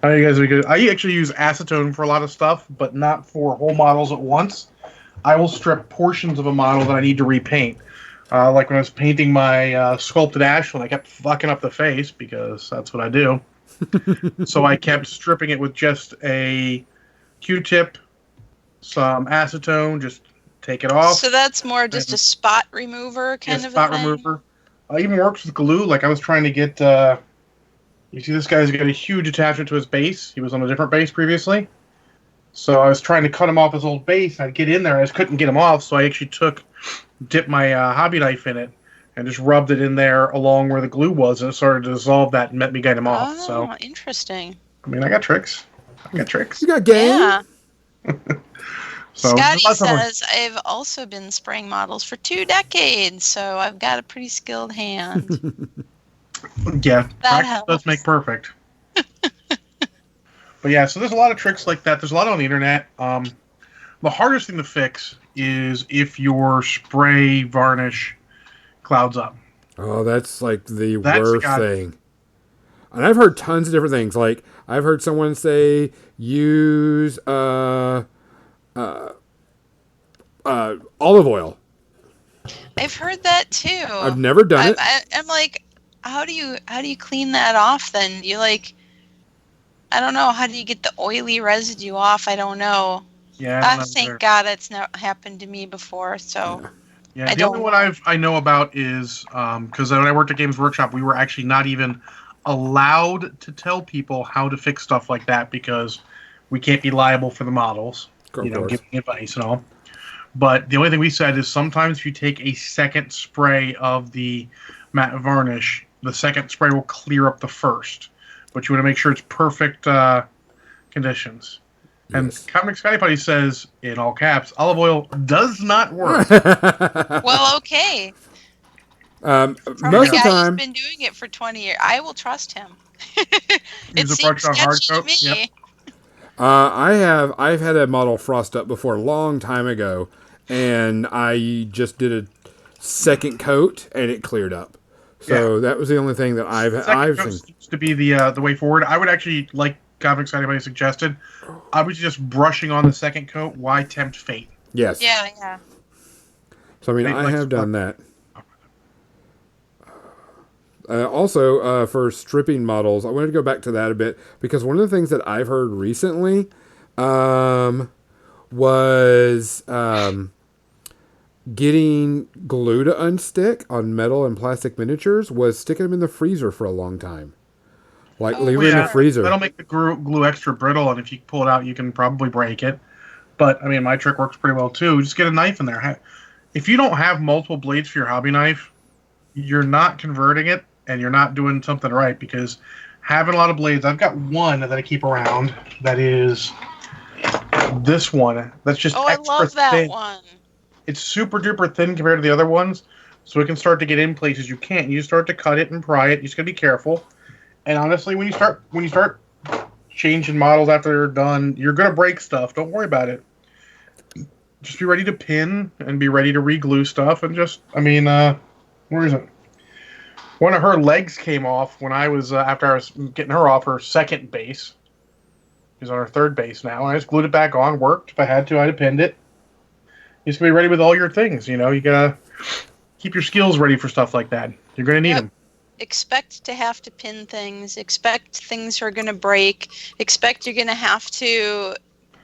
I know you guys are good. I actually use acetone for a lot of stuff, but not for whole models at once. I will strip portions of a model that I need to repaint. Like when I was painting my sculpted Ashland, I kept fucking up the face because that's what I do. So I kept stripping it with just a Q-tip, some acetone, just take it off. So that's more just a spot remover kind of spot a thing? remover. Even works with glue. Like I was trying to get. You see, this guy's got a huge attachment to his base. He was on a different base previously, so I was trying to cut him off his old base. I'd get in there, I just couldn't get him off. So I actually dipped my hobby knife in it, and just rubbed it in there along where the glue was, and it started to dissolve that and let me get him off. Oh, So interesting. I mean, I got tricks. You got game. Yeah. So Scotty says, I've also been spraying models for 2 decades, so I've got a pretty skilled hand. Yeah, That practice does make perfect. But yeah, so there's a lot of tricks like that. There's a lot on the internet. The hardest thing to fix is if your spray varnish clouds up. Oh, that's like the worst thing. And I've heard tons of different things. Like I've heard someone say use olive oil. I've heard that too. I've never done it. I'm like, how do you clean that off then? You like, I don't know. How do you get the oily residue off? I don't know. Yeah. Thank God it's not happened to me before. So. Yeah, the only one I know about is because when I worked at Games Workshop, we were actually not even allowed to tell people how to fix stuff like that because we can't be liable for the models, giving advice and all. But the only thing we said is sometimes if you take a second spray of the matte varnish, the second spray will clear up the first. But you want to make sure it's perfect conditions. And Comic Scotty Putty says, in all caps, olive oil does not work. Well, okay. Most of the time, he's been doing it for 20 years. I will trust him. It seems sketchy to me. Yep. I've had a model frost up before a long time ago, and I just did a second coat and it cleared up. So that was the only thing that I've seen. Seems to be the way forward. I would actually like Comics anybody suggested. I was just brushing on the second coat. Why tempt fate? Yes. Yeah. So I mean, I have done that. Also, for stripping models, I wanted to go back to that a bit because one of the things that I've heard recently was getting glue to unstick on metal and plastic miniatures was sticking them in the freezer for a long time. Like leave it in the freezer. That'll make the glue extra brittle, and if you pull it out, you can probably break it. But I mean, my trick works pretty well too. Just get a knife in there. If you don't have multiple blades for your hobby knife, you're not converting it, and you're not doing something right because having a lot of blades. I've got one that I keep around that is This one, that's just I extra love that thin. one. It's super duper thin compared to the other ones, so it can start to get in places you can't. You start to cut it and pry it. You just gotta be careful. And honestly, when you start changing models after they're done, you're gonna break stuff. Don't worry about it. Just be ready to pin and be ready to re-glue stuff. And just, where is it? One of her legs came off when I was after I was getting her off her second base. She's on her third base now. And I just glued it back on. Worked. If I had to, I'd have pinned it. You just gotta be ready with all your things. You gotta keep your skills ready for stuff like that. You're gonna need them. Expect to have to pin things. Expect things are gonna break. Expect you're gonna have to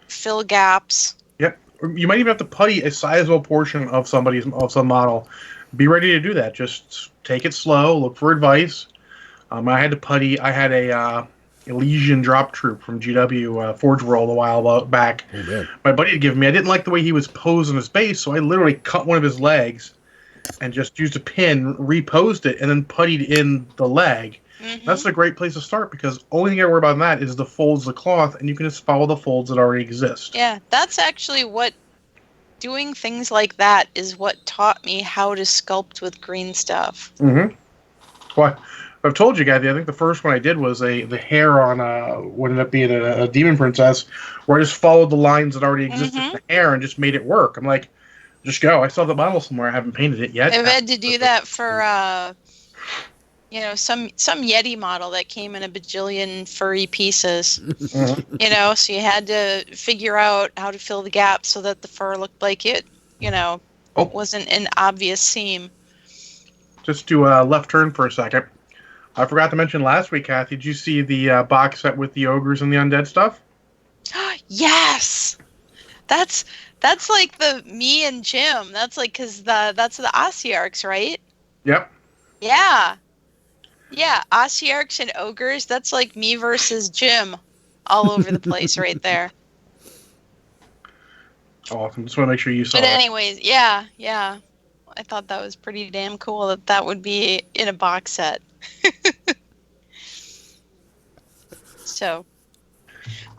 fill gaps. Yep. You might even have to putty a sizable portion of some model. Be ready to do that. Just take it slow. Look for advice. I had to putty. I had a Elysian Drop Troop from GW Forge World a while back. Oh, man. My buddy had given me. I didn't like the way he was posing his base, so I literally cut one of his legs and just used a pin, reposed it, and then puttied in the leg. Mm-hmm. That's a great place to start because only thing I worry about in that is the folds of the cloth, and you can just follow the folds that already exist. Yeah, that's actually what doing things like that is what taught me how to sculpt with green stuff. Mm-hmm. Well, I've told you guys, I think the first one I did was the hair on what ended up being a Demon Princess, where I just followed the lines that already existed in the hair and just made it work. I'm like, just go. I still have the model somewhere. I haven't painted it yet. I've had to do that for, some Yeti model that came in a bajillion furry pieces. Mm-hmm. So you had to figure out how to fill the gaps so that the fur looked like it, wasn't an obvious seam. Just do a left turn for a second. I forgot to mention last week, Kathy, did you see the box set with the ogres and the undead stuff? Yes! That's like the me and Jim. That's like, because that's the Ossiarchs, right? Yep. Yeah. Yeah, Ossiarchs and ogres, that's like me versus Jim all over the place right there. Awesome. Just want to make sure you saw it. But anyways, yeah. I thought that was pretty damn cool that would be in a box set. So,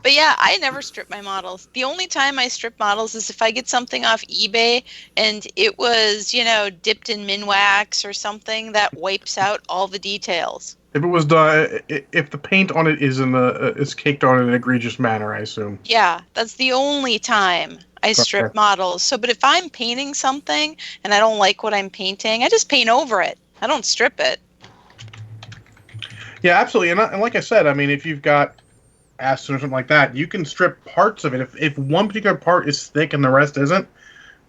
but yeah, I never strip my models. The only time I strip models is if I get something off eBay and it was, dipped in Minwax or something that wipes out all the details. If it was done, if the paint on it is caked on in an egregious manner, I assume. Yeah, that's the only time I strip models. So, but if I'm painting something and I don't like what I'm painting, I just paint over it. I don't strip it. Yeah, absolutely. And like I said, if you've got acid or something like that, you can strip parts of it. If one particular part is thick and the rest isn't,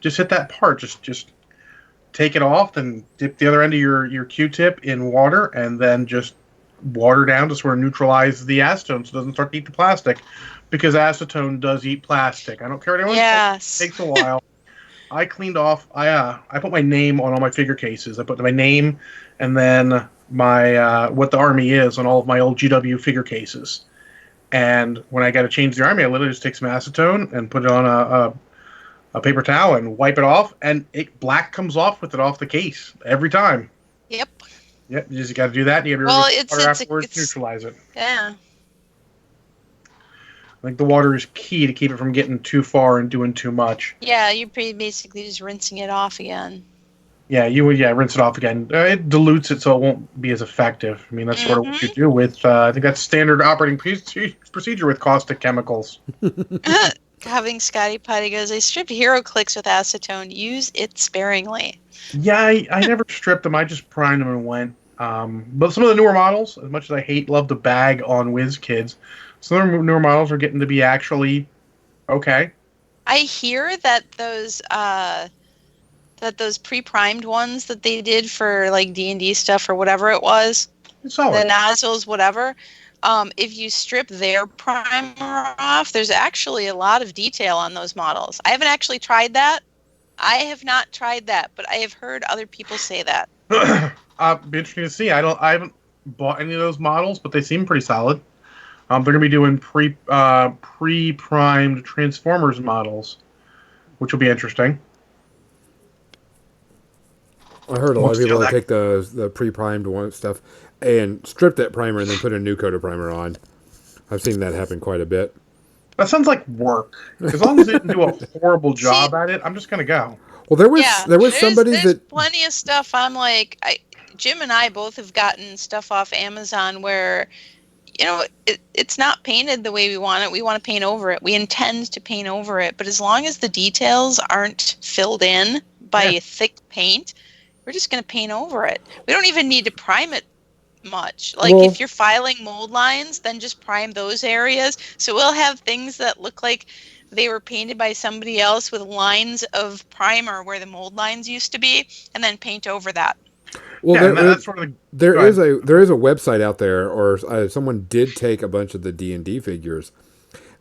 just hit that part. Just take it off and dip the other end of your Q-tip in water and then just water down to sort of neutralize the acetone so it doesn't start to eat the plastic. Because acetone does eat plastic. I don't care what anyone says. It takes a while. I cleaned off. I put my name on all my figure cases. I put my name and then my what the army is on all of my old GW figure cases. And when I got to change the army, I literally just take some acetone and put it on a paper towel and wipe it off, and black comes off with it off the case every time. Yep. Yep. You just got to do that. And you got to water afterwards to neutralize it. Yeah. I think the water is key to keep it from getting too far and doing too much. Yeah, you're basically just rinsing it off again. Yeah, rinse it off again. It dilutes it so it won't be as effective. That's sort of what you do with, I think that's standard operating procedure with caustic chemicals. Having Scotty Potty goes, I stripped HeroClix with acetone. Use it sparingly. Yeah, I never stripped them. I just primed them and went. But some of the newer models, as much as I love to bag on WizKids, some of the newer models are getting to be actually okay. I hear that those pre-primed ones that they did for like D&D stuff or whatever it was, the nozzles, whatever, if you strip their primer off, there's actually a lot of detail on those models. I haven't actually tried that. I have not tried that, but I have heard other people say that. Be interesting to see. I haven't bought any of those models, but they seem pretty solid. They're going to be doing pre-primed Transformers models, which will be interesting. I heard a lot of people that take the pre-primed stuff and strip that primer and then put a new coat of primer on. I've seen that happen quite a bit. That sounds like work. As long as it didn't do a horrible job at it, I'm just gonna go. Well, there was somebody there's that plenty of stuff. I'm like, Jim and I both have gotten stuff off Amazon where, it's not painted the way we want it. We want to paint over it. We intend to paint over it, but as long as the details aren't filled in by thick paint, we're just going to paint over it. We don't even need to prime it much. Like if you're filing mold lines, then just prime those areas. So we'll have things that look like they were painted by somebody else with lines of primer where the mold lines used to be, and then paint over that. Well, there is a website out there, or someone did take a bunch of the D&D figures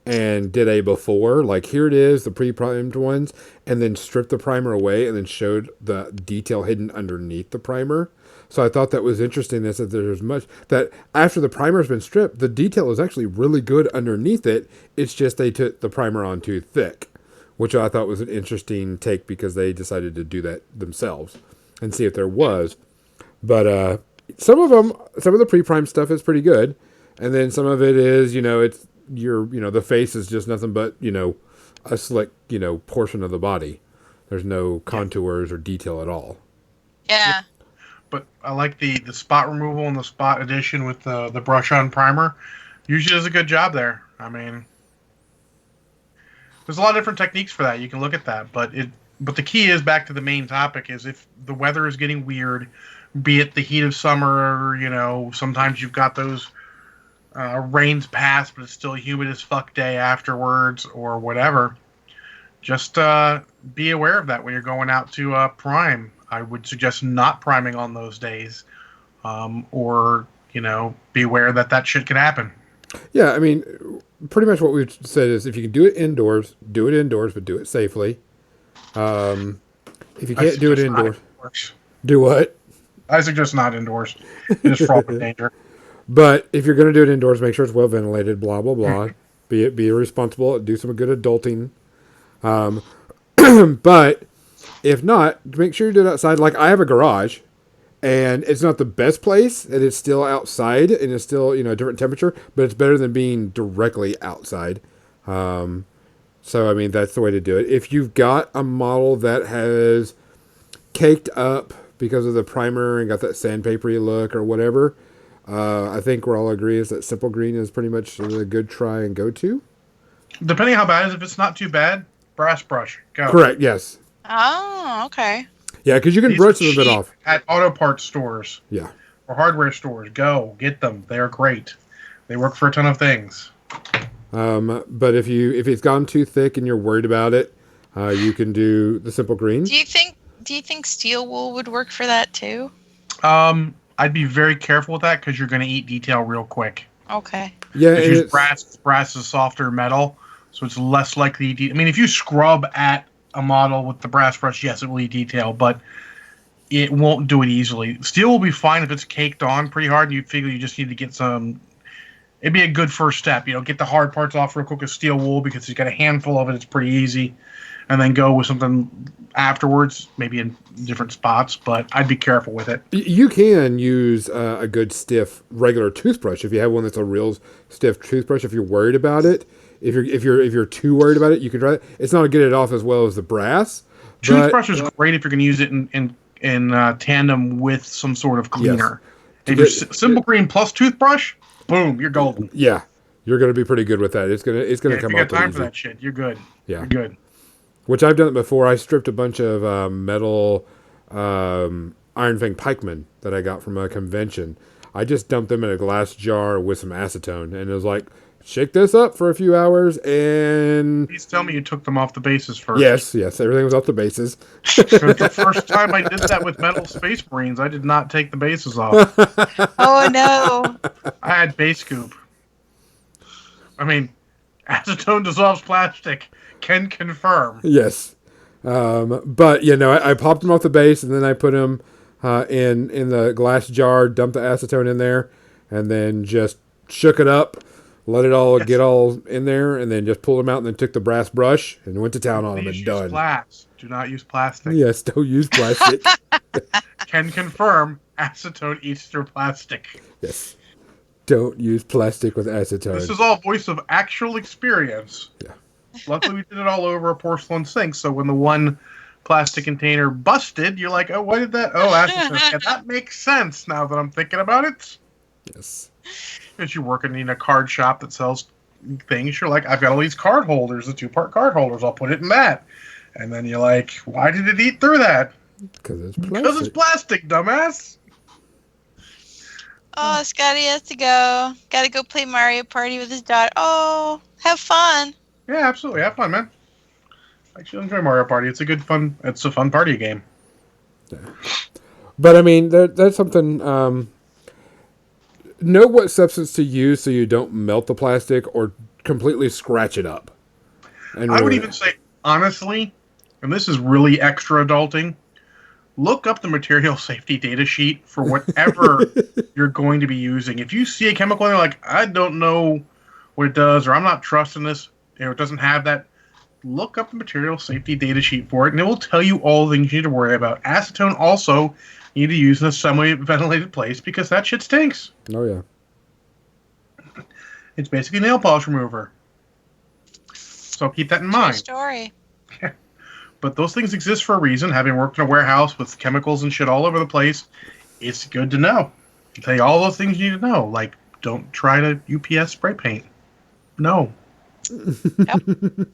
and did a before, like here it is, the pre-primed ones, and then stripped the primer away and then showed the detail hidden underneath the primer. So I thought that was interesting. That there's much that after the primer's been stripped, the detail is actually really good underneath it. It's just they took the primer on too thick, which I thought was an interesting take because they decided to do that themselves and see if there was. But some of the pre-prime stuff is pretty good, and then some of it is, it's the face is just nothing but a slick portion of the body. There's no contours or detail at all. Yeah. But I like the spot removal and the spot addition with the brush on primer. Usually does a good job there. I mean, there's a lot of different techniques for that. You can look at that, but the key is back to the main topic: is if the weather is getting weird, be it the heat of summer, sometimes you've got those rains pass, but it's still humid as fuck day afterwards, or whatever. Just be aware of that when you're going out to prime. I would suggest not priming on those days, or be aware that shit can happen. Yeah, I mean, pretty much what we've said is if you can do it indoors, but do it safely. If you can't do it indoors, do what? I suggest not indoors. It's fraught with danger. But if you're going to do it indoors, make sure it's well ventilated. Blah blah blah. Be responsible. Do some good adulting. But if not, make sure you do it outside. Like I have a garage, and it's not the best place, and it's still outside, and it's still a different temperature, but it's better than being directly outside. So I mean that's the way to do it. If you've got a model that has caked up because of the primer and got that sandpapery look or whatever, I think we're all agree is that Simple Green is pretty much a good try and go to. Depending how bad it is, if it's not too bad, brass brush. Go. Correct, yes. Oh, okay. Yeah, because you can brush a little bit off. At auto parts stores. Yeah. Or hardware stores. Go. Get them. They're great. They work for a ton of things. But if it's gone too thick and you're worried about it, you can do the Simple Green. Do you think steel wool would work for that too? I'd be very careful with that because you're going to eat detail real quick. Okay. Yeah, use brass. Brass is softer metal, so it's less likely to eat. I mean, if you scrub at a model with the brass brush, yes, it will eat detail, but it won't do it easily. Steel will be fine if it's caked on pretty hard. You figure you just need to get some. It'd be a good first step. Get the hard parts off real quick with steel wool because you've got a handful of it. It's pretty easy. And then go with something afterwards, maybe in different spots. But I'd be careful with it. You can use a good stiff regular toothbrush if you have one that's a real stiff toothbrush. If you're worried about it, if you're too worried about it, you can try it. It's not to get it off as well as the brass. Toothbrush is great if you're going to use it in tandem with some sort of cleaner. Yes. If you're Simple Green plus toothbrush, boom, you're golden. Yeah, you're going to be pretty good with that. It's gonna come out. If you got time for that shit, you're good. Yeah, you're good. Which I've done it before. I stripped a bunch of metal Iron Fang pikemen that I got from a convention. I just dumped them in a glass jar with some acetone, and it was like, shake this up for a few hours, and... Please tell me you took them off the bases first. Yes, everything was off the bases. The first time I did that with Metal Space Marines, I did not take the bases off. Oh, no. I had base goop. I mean, acetone dissolves plastic. Can confirm. Yes. But, I popped them off the base, and then I put them in the glass jar, dumped the acetone in there, and then just shook it up, let it all get all in there, and then just pulled them out, and then took the brass brush and went to town on them and done. Glass. Do not use plastic. Yes, don't use plastic. Can confirm acetone eats through plastic. Yes. Don't use plastic with acetone. This is all voice of actual experience. Yeah. Luckily, we did it all over a porcelain sink, so when the one plastic container busted, you're like, oh, why did that? Oh, acetone. Yeah, that makes sense now that I'm thinking about it. Yes. As you're working in a card shop that sells things, you're like, I've got all these card holders, the 2-part card holders. I'll put it in that. And then you're like, why did it eat through that? Because it's plastic. Because it's plastic, dumbass. Oh, Scotty has to go. Got to go play Mario Party with his daughter. Oh, have fun. Yeah, absolutely. Have fun, man. I actually enjoy Mario Party. It's a fun party game. Yeah. But I mean, that's something. Know what substance to use so you don't melt the plastic or completely scratch it up. And I would even say, honestly, and this is really extra adulting, look up the material safety data sheet for whatever you're going to be using. If you see a chemical and you're like, I don't know what it does, or I'm not trusting this, it doesn't have that, look up the material safety data sheet for it, and it will tell you all the things you need to worry about. Acetone also you need to use in a semi-ventilated place because that shit stinks. Oh, yeah. It's basically a nail polish remover. So keep that in mind. True story. But those things exist for a reason. Having worked in a warehouse with chemicals and shit all over the place, it's good to know. I tell you all those things you need to know. Like, don't try to UPS spray paint. No. Yep.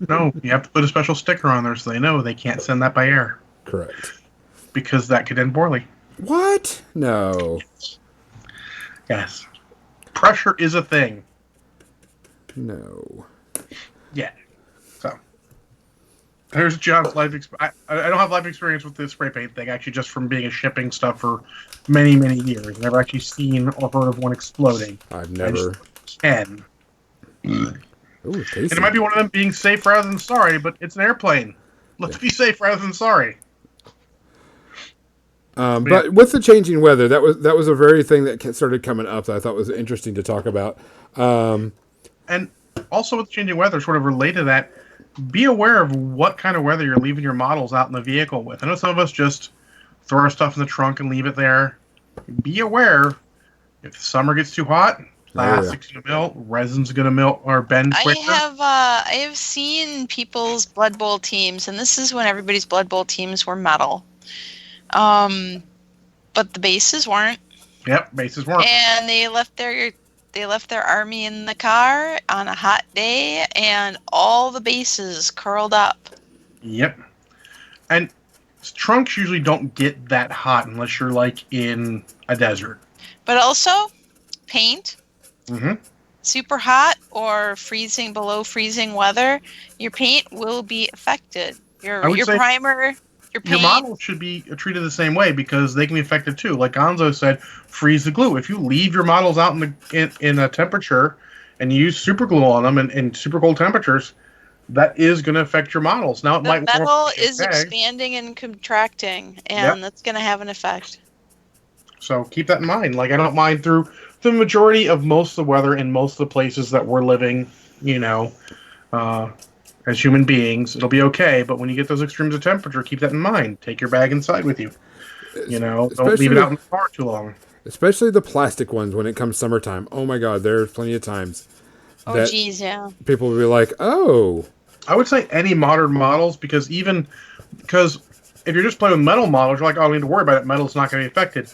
No, you have to put a special sticker on there so they know they can't send that by air. Correct. Because that could end poorly. What? No. Yes. Pressure is a thing. No. Yeah. So. There's John's life experience. I don't have life experience with the spray paint thing, actually, just from being a shipping stuff for many, many years. Never actually seen or heard of one exploding. I've never. Can. Ooh, tasty. And it might be one of them being safe rather than sorry, but it's an airplane. Let's be safe rather than sorry. But with the changing weather, that was a very thing that started coming up that I thought was interesting to talk about. And also with changing weather, sort of related to that, be aware of what kind of weather you're leaving your models out in the vehicle with. I know some of us just throw our stuff in the trunk and leave it there. Be aware, if the summer gets too hot, plastic's going to melt, resin's going to melt or bend quicker. I have seen people's Blood Bowl teams, and this is when everybody's Blood Bowl teams were metal. But the bases weren't. Yep, bases weren't. And they left their army in the car on a hot day, and all the bases curled up. Yep. And trunks usually don't get that hot unless you're like in a desert. But also, paint. Mm-hmm. Super hot or freezing below freezing weather, your paint will be affected. Your primer. Your models should be treated the same way because they can be affected too. Like Gonzo said, freeze the glue. If you leave your models out in a temperature and you use super glue on them in super cold temperatures, that is going to affect your models. Now the metal is expanding and contracting, and that's going to have an effect. So keep that in mind. Like I don't mind through the majority of most of the weather in most of the places that we're living, as human beings, it'll be okay. But when you get those extremes of temperature, keep that in mind. Take your bag inside with you. Don't leave it out in the car too long. Especially the plastic ones when it comes summertime. Oh my God, there's plenty of times. Oh, geez, yeah. People will be like, oh. I would say any modern models because if you're just playing with metal models, you're like, oh, I don't need to worry about it. Metal's not going to be affected.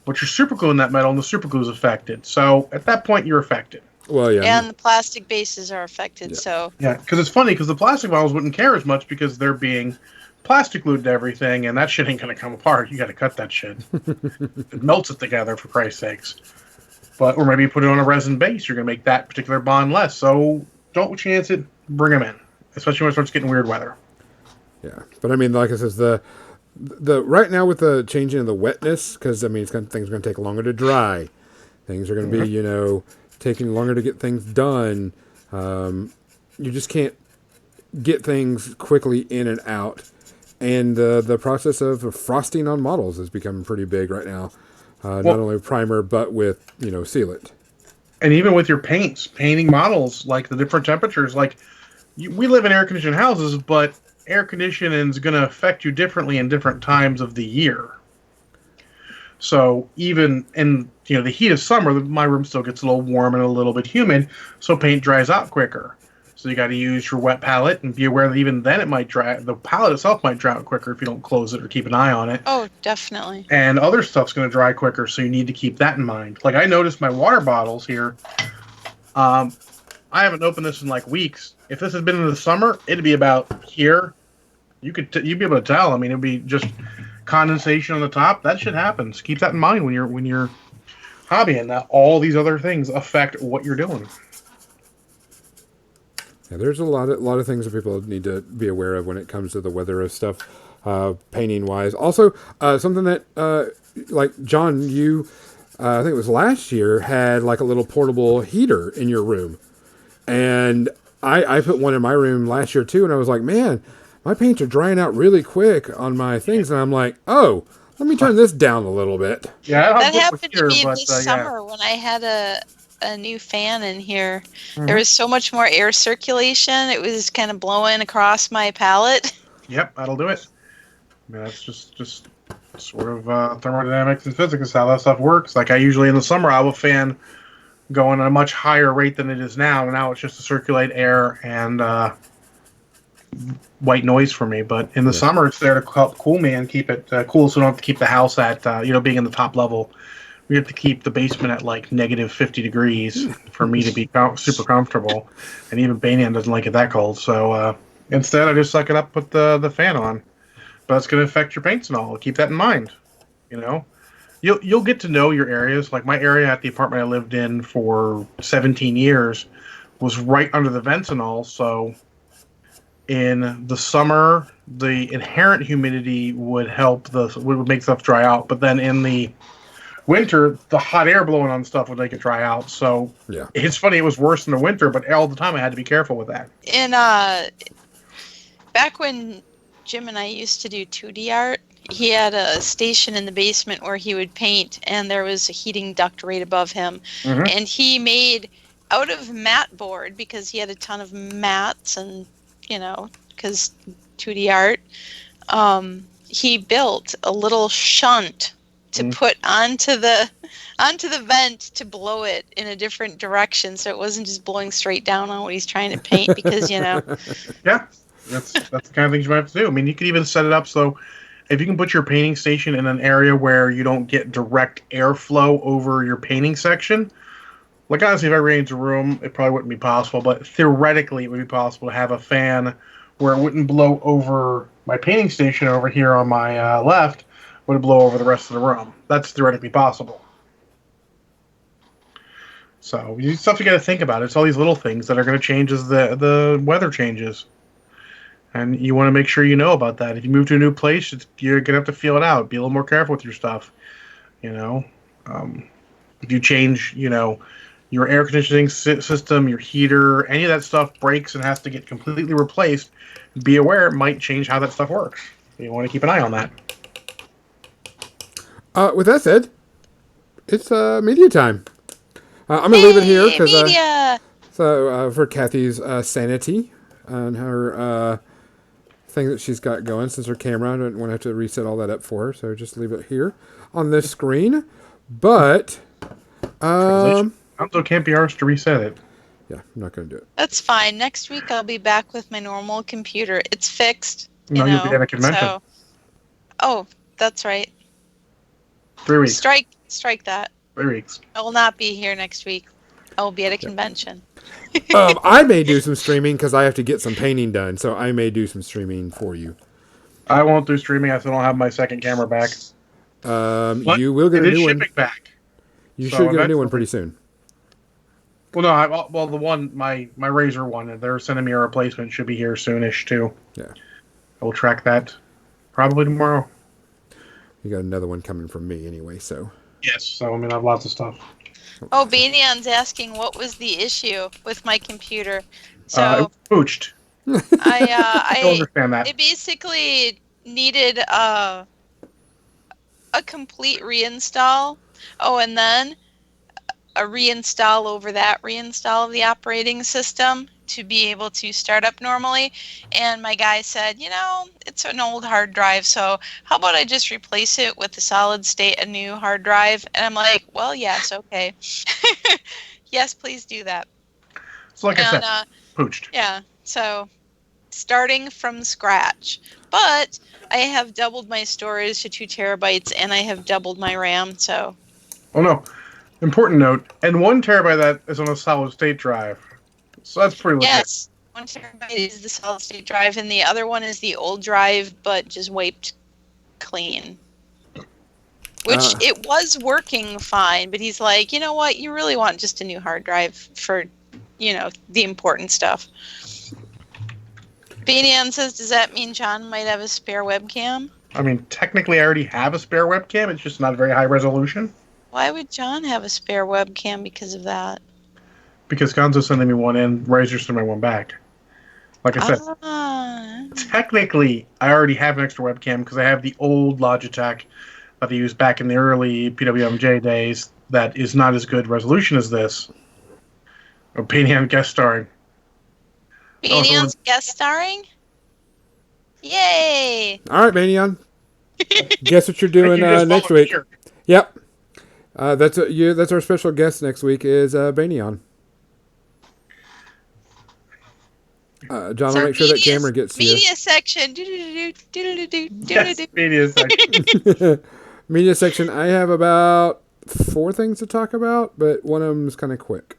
But you're super gluing that metal, and the super glue is affected. So at that point, you're affected. Well, yeah. And the plastic bases are affected, so... Yeah, because it's funny, because the plastic models wouldn't care as much because they're being plastic glued to everything, and that shit ain't going to come apart. You got to cut that shit. It melts it together, for Christ's sakes. Or maybe you put it on a resin base. You're going to make that particular bond less. So don't chance it. Bring them in, especially when it starts getting weird weather. Yeah, but I mean, like I says, the right now with the changing of the wetness, because I mean, things are going to take longer to dry. Things are going to be, taking longer to get things done. You just can't get things quickly in and out. And the process of frosting on models is becoming pretty big right now. Not only primer, but with, sealant. And even with your painting models, like the different temperatures, we live in air-conditioned houses, but air conditioning is going to affect you differently in different times of the year. So even in the heat of summer, my room still gets a little warm and a little bit humid, so paint dries out quicker. So you got to use your wet palette and be aware that even then it might dry. The palette itself might dry out quicker if you don't close it or keep an eye on it. Oh, definitely. And other stuff's going to dry quicker, so you need to keep that in mind. Like I noticed my water bottles here. I haven't opened this in like weeks. If this had been in the summer, it'd be about here. You'd be able to tell. I mean, it'd be just condensation on the top. That shit happens. Keep that in mind when you're hobbying. That all these other things affect what you're doing. Yeah, there's a lot of things that people need to be aware of when it comes to the weather of stuff, painting wise. Also, something that like John, you I think it was last year had like a little portable heater in your room, and I put one in my room last year too, and I was like, man, my paints are drying out really quick on my things, and I'm like, oh, let me turn this down a little bit. Yeah, that happened to me this summer when I had a new fan in here. Mm-hmm. There was so much more air circulation. It was kind of blowing across my palette. Yep, that'll do it. I mean, that's just sort of thermodynamics and physics, how that stuff works. Like I usually in the summer, I have a fan going at a much higher rate than it is now. And now it's just to circulate air and white noise for me. But in the summer, it's there to help cool me and keep it cool, so we don't have to keep the house at being in the top level. We have to keep the basement at like negative 50 degrees for me to be super comfortable. And even Banyan doesn't like it that cold. So instead, I just suck it up, put the fan on. But it's going to affect your paints and all. Keep that in mind. You'll get to know your areas. Like my area at the apartment I lived in for 17 years was right under the vents and all. So in the summer, the inherent humidity would make stuff dry out. But then in the winter, the hot air blowing on stuff would make it dry out. So yeah, it's funny. It was worse in the winter, but all the time I had to be careful with that. And back when Jim and I used to do 2D art, he had a station in the basement where he would paint, and there was a heating duct right above him. Mm-hmm. And he made, out of mat board, because he had a ton of mats and, because 2D art, he built a little shunt to put onto the vent to blow it in a different direction, so it wasn't just blowing straight down on what he's trying to paint, because, Yeah. That's the kind of things you might have to do. I mean, you could even set it up so if you can put your painting station in an area where you don't get direct airflow over your painting section. Like, honestly, if I arranged a room, it probably wouldn't be possible, but theoretically it would be possible to have a fan where it wouldn't blow over my painting station over here on my left, would blow over the rest of the room. That's theoretically possible. So, stuff you got to think about. It's all these little things that are going to change as the weather changes. And you want to make sure you know about that. If you move to a new place, you're going to have to feel it out. Be a little more careful with your stuff. If you change, your air conditioning system, your heater, any of that stuff breaks and has to get completely replaced, be aware it might change how that stuff works. You want to keep an eye on that. With that said, it's media time. I'm going to leave it here because for Kathy's sanity and her thing that she's got going, since her camera, I don't want to have to reset all that up for her, so just leave it here on this screen. But also can't be ours to reset it. Yeah, I'm not going to do it. That's fine. Next week I'll be back with my normal computer. It's fixed. You'll be at a convention. So... Oh, that's right. 3 weeks. Strike that. 3 weeks. I will not be here next week. I will be at a convention. I may do some streaming because I have to get some painting done, so I may do some streaming for you. I won't do streaming. I still don't have my second camera back. You will get a new one. Back. You should get a new one pretty soon. Well, no. The one, my Razer one, they're sending me a replacement. Should be here soonish too. Yeah. I will track that probably tomorrow. You got another one coming from me anyway, so. Yes. So I have lots of stuff. Oh, Banyan's asking what was the issue with my computer. So it was pooched. I understand that. It basically needed a complete reinstall. Oh, and then a reinstall over that reinstall of the operating system. to be able to start up normally. And my guy said, it's an old hard drive, so how about I just replace it with a solid state, a new hard drive? And I'm like, well, yes, okay. Yes, please do that. So like I said, pooched. Yeah, so starting from scratch. But I have doubled my storage to 2 terabytes, and I have doubled my RAM, so... Oh, no. Important note, and 1 terabyte of that is on a solid-state drive. So that's pretty legit. Yes, 1 terabyte is the solid-state drive, and the other one is the old drive, but just wiped clean. Which, it was working fine, but he's like, you know what, you really want just a new hard drive for, the important stuff. Beanian says, does that mean John might have a spare webcam? I mean, technically I already have a spare webcam, it's just not very high resolution. Why would John have a spare webcam because of that? Because Gonzo's sending me one in, Razor's sending me one back. Like I said, technically I already have an extra webcam because I have the old Logitech that I used back in the early PWMJ days that is not as good resolution as this. Beanian guest starring. Beanian's guest starring? Yay! All right, Beanian. Guess what you're doing next week? Yep. That's our special guest next week is Beanian. John, will make sure that camera gets media you. Section. Yes, media section. Media section. I have about 4 things to talk about, but one of them is kind of quick.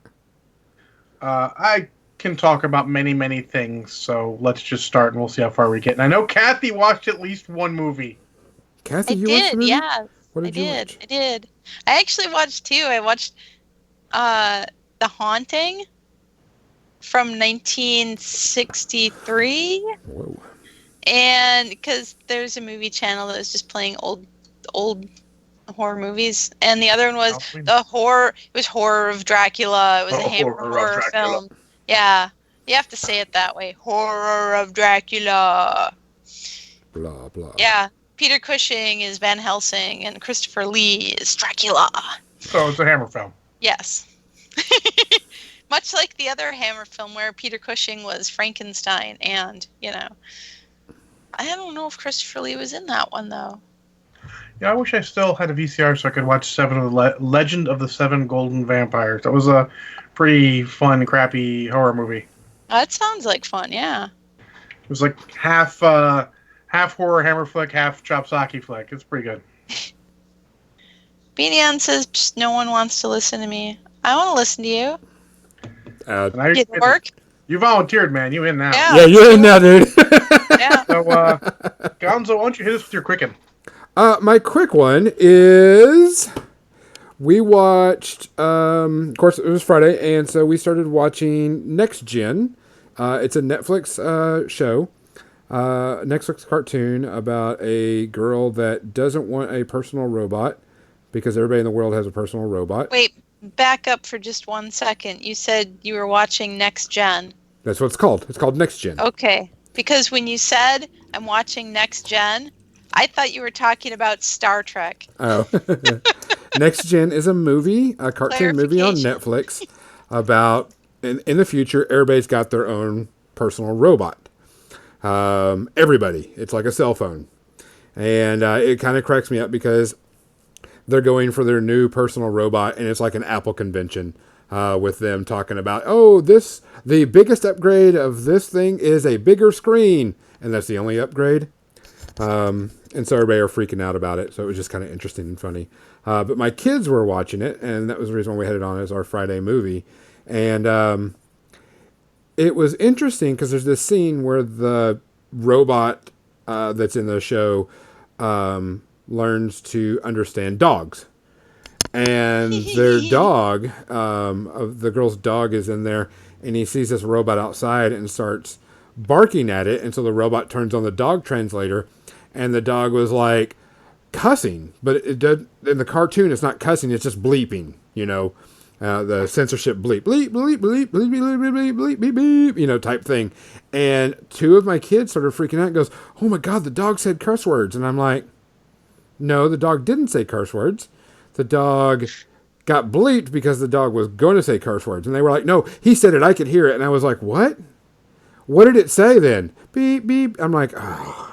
I can talk about many, many things, so let's just start and we'll see how far we get. And I know Kathy watched at least one movie. Kathy, you watched the movie? Yeah. What did you watch? I did. I actually watched 2. I watched The Haunting from 1963. Whoa. And because there's a movie channel that was just playing old horror movies, and the other one was Horror of Dracula. It was a Hammer horror film. Yeah, you have to say it that way. Horror of Dracula. Blah blah. Yeah, Peter Cushing is Van Helsing, and Christopher Lee is Dracula. So it's a Hammer film. Yes. Much like the other Hammer film where Peter Cushing was Frankenstein, and I don't know if Christopher Lee was in that one though. Yeah, I wish I still had a VCR so I could watch Legend of the Seven Golden Vampires. That was a pretty fun, crappy horror movie. That sounds like fun, yeah. It was like half horror Hammer flick, half Chopsaki flick. It's pretty good. Beanian says, psst, no one wants to listen to me. I want to listen to you. Did it work? You volunteered, man. You in now. Yeah, you're in now, dude. Yeah. So, Gonzo, why don't you hit us with your quicken? My quick one is we watched, of course, it was Friday, and so we started watching Next Gen. It's a Netflix show, Netflix cartoon about a girl that doesn't want a personal robot because everybody in the world has a personal robot. Wait, back up for just 1 second. You said you were watching Next Gen. That's what it's called. It's called Next Gen. Okay, because when you said I'm watching Next Gen, I thought you were talking about Star Trek. Oh. Next Gen is a movie, a cartoon movie on Netflix about, in the future, everybody's got their own personal robot. Everybody. It's like a cell phone. And it kind of cracks me up because they're going for their new personal robot, and it's like an Apple convention with them talking about, the biggest upgrade of this thing is a bigger screen. And that's the only upgrade. And so everybody are freaking out about it. So it was just kind of interesting and funny. But my kids were watching it, and that was the reason why we had it on as our Friday movie. And it was interesting because there's this scene where the robot that's in the show learns to understand dogs. And their dog, the girl's dog is in there, and he sees this robot outside and starts barking at it. And so the robot turns on the dog translator, and the dog was like cussing, but it did in the cartoon. It's not cussing; it's just bleeping. The censorship bleep, bleep, bleep, bleep, bleep, bleep, bleep, bleep, bleep, bleep, type thing. And 2 of my kids started freaking out. And goes, "Oh my God, the dog said curse words!" And I'm like, "No, the dog didn't say curse words. The dog got bleeped because the dog was going to say curse words. And they were like, no, he said it. I could hear it. And I was like, what? What did it say then? Beep, beep. I'm like, oh.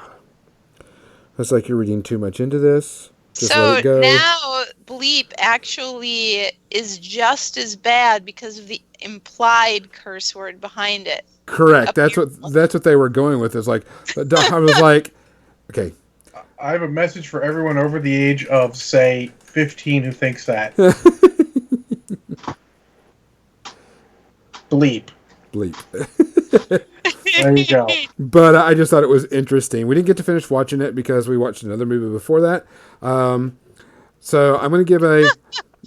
It's like you're reading too much into this. Just let it go. Now bleep actually is just as bad because of the implied curse word behind it. Correct. That's what they were going with. Is like, I was like, okay. I have a message for everyone over the age of, say, 15 who thinks that. Bleep. There you go. But I just thought it was interesting. We didn't get to finish watching it because we watched another movie before that. So I'm going to give a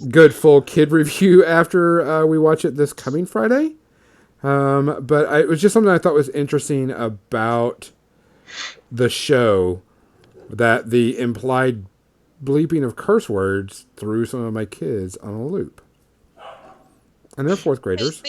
good full kid review after we watch it this coming Friday. But it was just something I thought was interesting about the show, that the implied bleeping of curse words threw some of my kids on a loop. And they're fourth graders.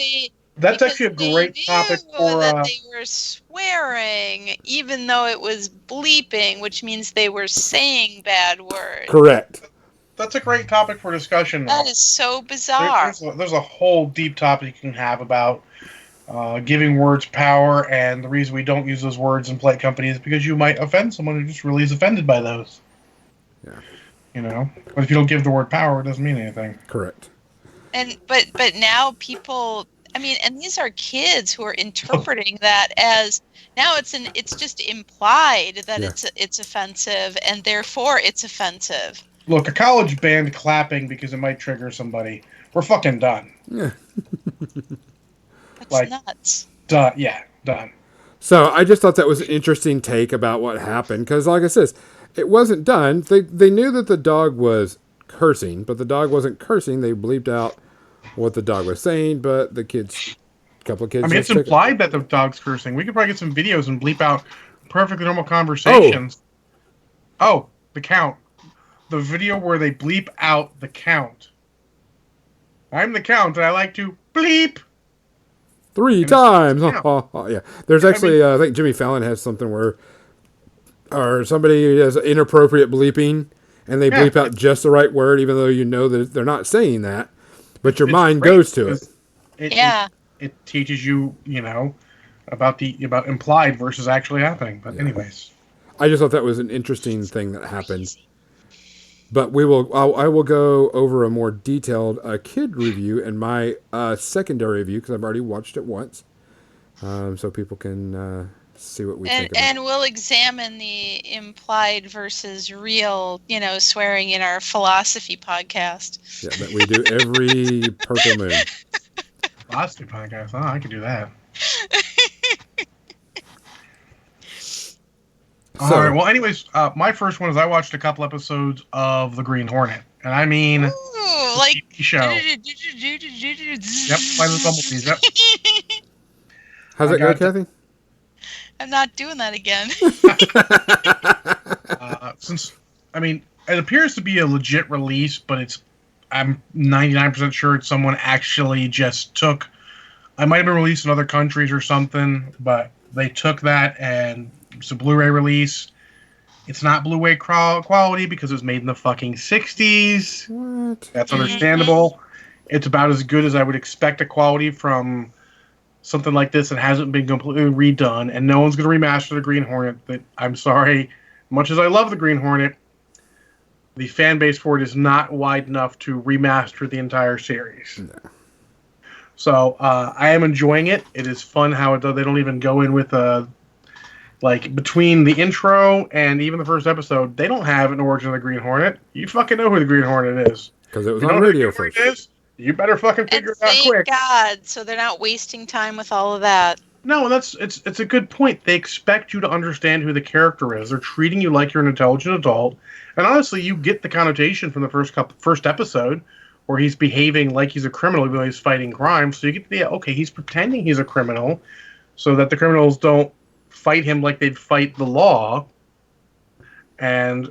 That's actually a great topic for... that they were swearing, even though it was bleeping, which means they were saying bad words. Correct. That's a great topic for discussion. That is so bizarre. There's a whole deep topic you can have about giving words power, and the reason we don't use those words in polite company is because you might offend someone who just really is offended by those. Yeah. You know? But if you don't give the word power, it doesn't mean anything. Correct. But now people... I mean, and these are kids who are interpreting that as now it's just implied that it's offensive, and therefore it's offensive. Look, a college band clapping because it might trigger somebody. We're fucking done. Yeah. That's nuts. Done. Yeah, done. So I just thought that was an interesting take about what happened, because like I said, it wasn't done. They knew that the dog was cursing, but the dog wasn't cursing. They bleeped out what the dog was saying, but a couple of kids. I mean, it's implied that the dog's cursing. We could probably get some videos and bleep out perfectly normal conversations. Oh, the count. The video where they bleep out the count. I'm the count, and I like to bleep 3 times. Yeah. There's actually, I think Jimmy Fallon has something where, or somebody has inappropriate bleeping, and they bleep out just the right word, even though you know that they're not saying that. But your mind goes to it. It teaches you, about implied versus actually happening. But anyways, I just thought that was an interesting thing that happened. But I will go over a more detailed kid review and my secondary review, because I've already watched it once, so people can see what we think about it. And we'll examine the implied versus real, swearing in our philosophy podcast. Yeah, that we do every purple moon. Philosophy podcast? Oh, I can do that. All right. Well, anyways, my first one is I watched a couple episodes of The Green Hornet, and I mean, like TV show. Yep, by the Bumblebees. Yep. How's it go, Kathy? I'm not doing that again. It appears to be a legit release, but I'm 99% sure it's someone actually just took. I might have been released in other countries or something, but they took that and it's a Blu-ray release. It's not Blu-ray quality because it was made in the fucking 60s. What? That's understandable. It's about as good as I would expect a quality from something like this that hasn't been completely redone, and no one's going to remaster the Green Hornet. But I'm sorry, much as I love the Green Hornet, the fan base for it is not wide enough to remaster the entire series. No. So I am enjoying it. It is fun how they don't even go in with between the intro and even the first episode, they don't have an origin of the Green Hornet. You fucking know who the Green Hornet is. Because it was on radio first. You better fucking figure it out quick. Thank God, so they're not wasting time with all of that. No, it's a good point. They expect you to understand who the character is. They're treating you like you're an intelligent adult. And honestly, you get the connotation from the first episode where he's behaving like he's a criminal even though he's fighting crime. So you get the okay, he's pretending he's a criminal so that the criminals don't fight him like they'd fight the law. And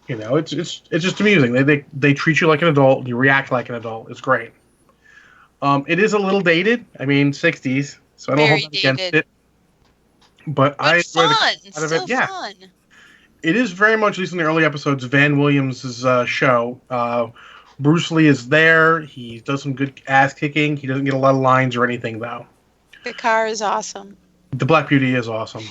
it's just amusing. They treat you like an adult. You react like an adult. It's great. It is a little dated. I mean, 60s, so I don't hold against it. But I enjoy the out of it. Yeah, fun. It is very much, at least in the early episodes, Van Williams' show, Bruce Lee is there. He does some good ass kicking. He doesn't get a lot of lines or anything, though. The car is awesome. The Black Beauty is awesome.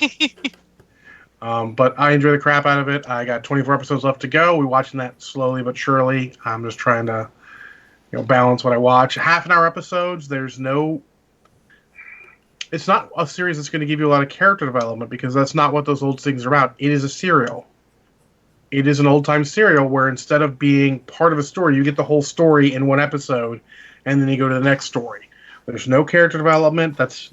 But I enjoy the crap out of it. I got 24 episodes left to go. We're watching that slowly but surely. I'm just trying to, balance what I watch. Half-an-hour episodes. It's not a series that's going to give you a lot of character development because that's not what those old things are about. It is a serial. It is an old-time serial where instead of being part of a story, you get the whole story in one episode, and then you go to the next story. There's no character development.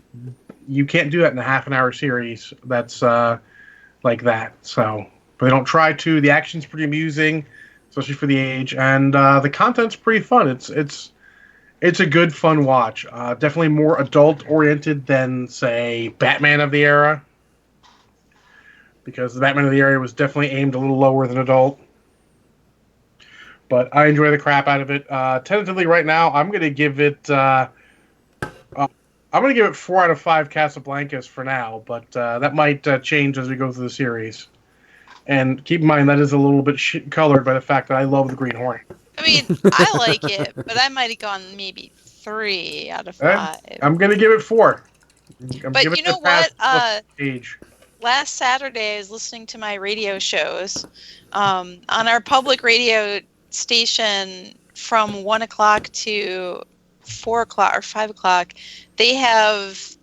You can't do that in a half-an-hour series. That's like that. So, but they don't try to. The action's pretty amusing, especially for the age, and the content's pretty fun. It's a good, fun watch. Definitely more adult-oriented than, say, Batman of the era. Because the Batman of the era was definitely aimed a little lower than adult. But I enjoy the crap out of it. Tentatively right now, I'm going to give it 4 out of 5 Casablancas for now. But that might change as we go through the series. And keep in mind, that is a little bit colored by the fact that I love the Green Hornet. I mean, I like it, but I might have gone maybe 3 out of 5. I'm going to give it 4. But you know what? Last Saturday, I was listening to my radio shows. On our public radio station from 1 o'clock to 4 o'clock or 5 o'clock, they have,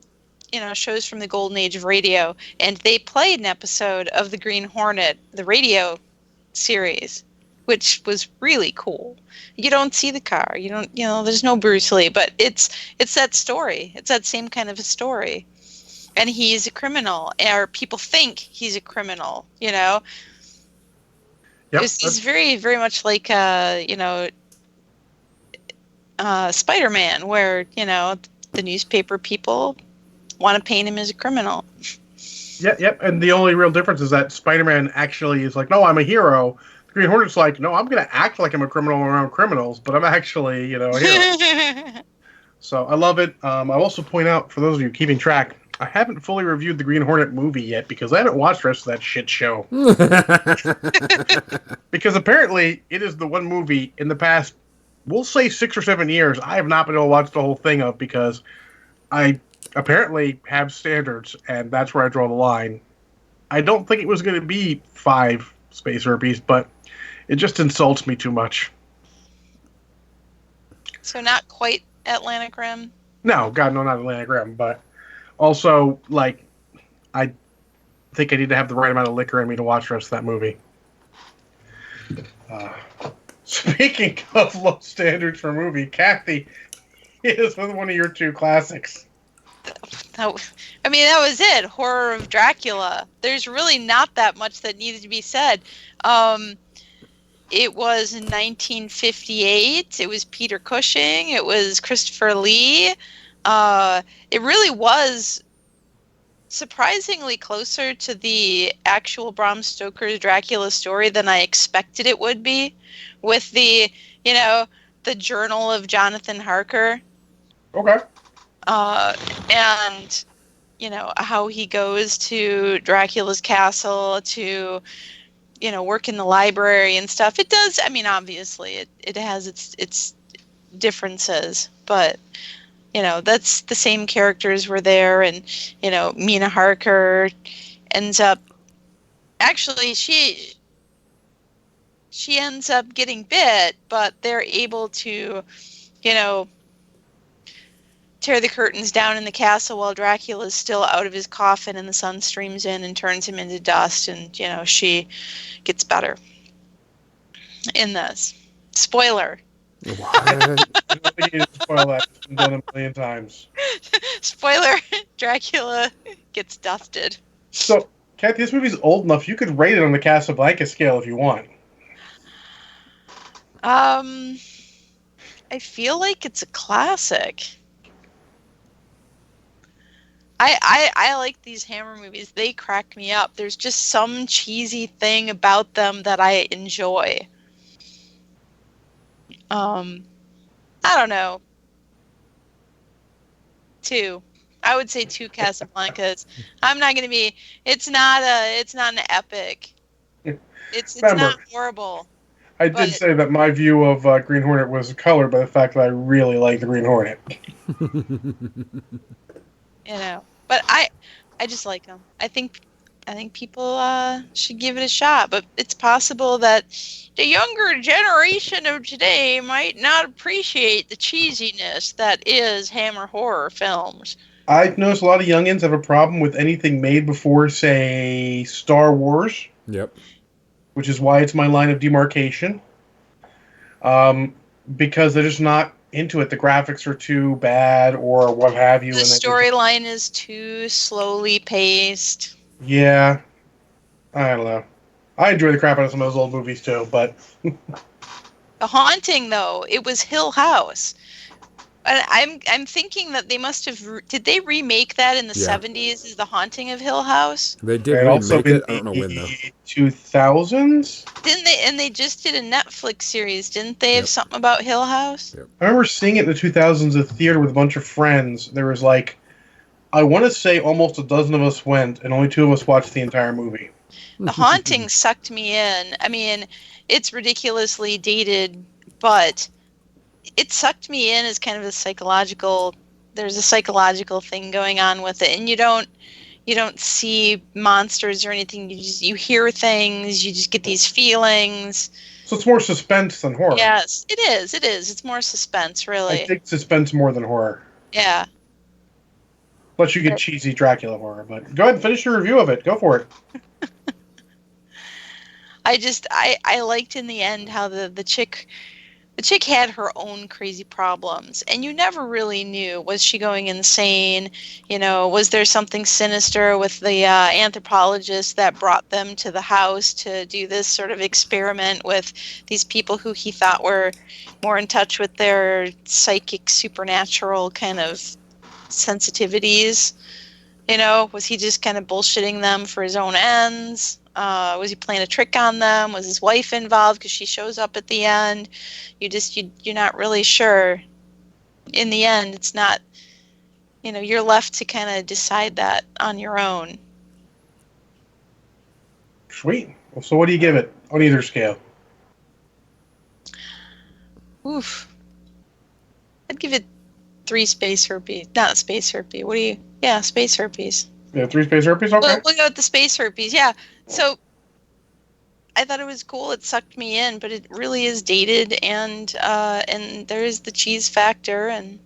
shows from the golden age of radio. And they played an episode of the Green Hornet, the radio series, which was really cool. You don't see the car. You don't, there's no Bruce Lee, but it's that story. It's that same kind of a story. And he's a criminal, or people think he's a criminal, Yep, he's very, very much like, Spider-Man, where, the newspaper people want to paint him as a criminal. Yep, and the only real difference is that Spider-Man actually is like, no, I'm a hero. The Green Hornet's like, no, I'm going to act like I'm a criminal around criminals, but I'm actually, a hero. So I love it. I'll also point out, for those of you keeping track, I haven't fully reviewed the Green Hornet movie yet because I haven't watched the rest of that shit show. Because apparently it is the one movie in the past, we'll say 6 or 7 years, I have not been able to watch the whole thing of because I apparently have standards, and that's where I draw the line. I don't think it was going to be 5 space herpes, but it just insults me too much. So not quite Atlantic Rim? No, God, no, not Atlantic Rim, but also, I think I need to have the right amount of liquor in me to watch the rest of that movie. Speaking of low standards for a movie, Kathy is one of your 2 classics. That was it. Horror of Dracula. There's really not that much that needed to be said. It was in 1958. It was Peter Cushing. It was Christopher Lee. It really was surprisingly closer to the actual Bram Stoker's Dracula story than I expected it would be, with the Journal of Jonathan Harker. Okay. And how he goes to Dracula's castle to work in the library and stuff. It does. I mean, obviously it has its differences, but that's the same characters were there, and Mina Harker ends up actually she ends up getting bit, but they're able to tear the curtains down in the castle while Dracula's still out of his coffin, and the sun streams in and turns him into dust, and she gets better in this. Spoiler. What? I don't think you need to spoil that. It's been done a million times. Spoiler, Dracula gets dusted. So, Kathy, this movie's old enough. You could rate it on the Casablanca scale if you want. I feel like it's a classic. I like these Hammer movies. They crack me up. There's just some cheesy thing about them that I enjoy. I don't know. 2. I would say 2 Casablancas. I'm not going to be. It's not an epic. It's not horrible. I did say that my view of Green Hornet was colored by the fact that I really like the Green Hornet. But I just like him. I think people should give it a shot. But it's possible that the younger generation of today might not appreciate the cheesiness that is Hammer horror films. I've noticed a lot of youngins have a problem with anything made before, say, Star Wars. Yep. Which is why it's my line of demarcation. Because they're just not into it. The graphics are too bad or what have you. The storyline is too slowly paced. Yeah. I don't know. I enjoy the crap out of some of those old movies too, but... The Haunting, though, it was Hill House. And I'm thinking that they must have... Did they remake that in the 70s as The Haunting of Hill House? They did remake it. I don't know when, though. 2000s? Didn't they? And they just did a Netflix series, didn't they, have something about Hill House? Yep. I remember seeing it in the 2000s at the theater with a bunch of friends. There was like... I want to say almost a dozen of us went, and only 2 of us watched the entire movie. The Haunting sucked me in. I mean, it's ridiculously dated, but... It sucked me in as kind of a psychological. There's a psychological thing going on with it, and you don't see monsters or anything. You hear things. You just get these feelings. So it's more suspense than horror. Yes, it is. It is. It's more suspense, really. I think suspense more than horror. Yeah. Plus, you get cheesy Dracula horror. But go ahead and finish your review of it. Go for it. I liked in the end how the chick. The chick had her own crazy problems, and you never really knew. Was she going insane? Was there something sinister with the anthropologist that brought them to the house to do this sort of experiment with these people who he thought were more in touch with their psychic, supernatural kind of sensitivities? Was he just kind of bullshitting them for his own ends? Was he playing a trick on them? Was his wife involved because she shows up at the end? You're not really sure. In the end, it's not, you're left to kind of decide that on your own. Sweet. So what do you give it on either scale? Oof. I'd give it 3 space herpes. Not space herpes. What do you... Yeah, space herpes. Yeah, 3 space herpes? Okay. We'll go with the space herpes, yeah. So, I thought it was cool. It sucked me in, but it really is dated, and there is the cheese factor, and,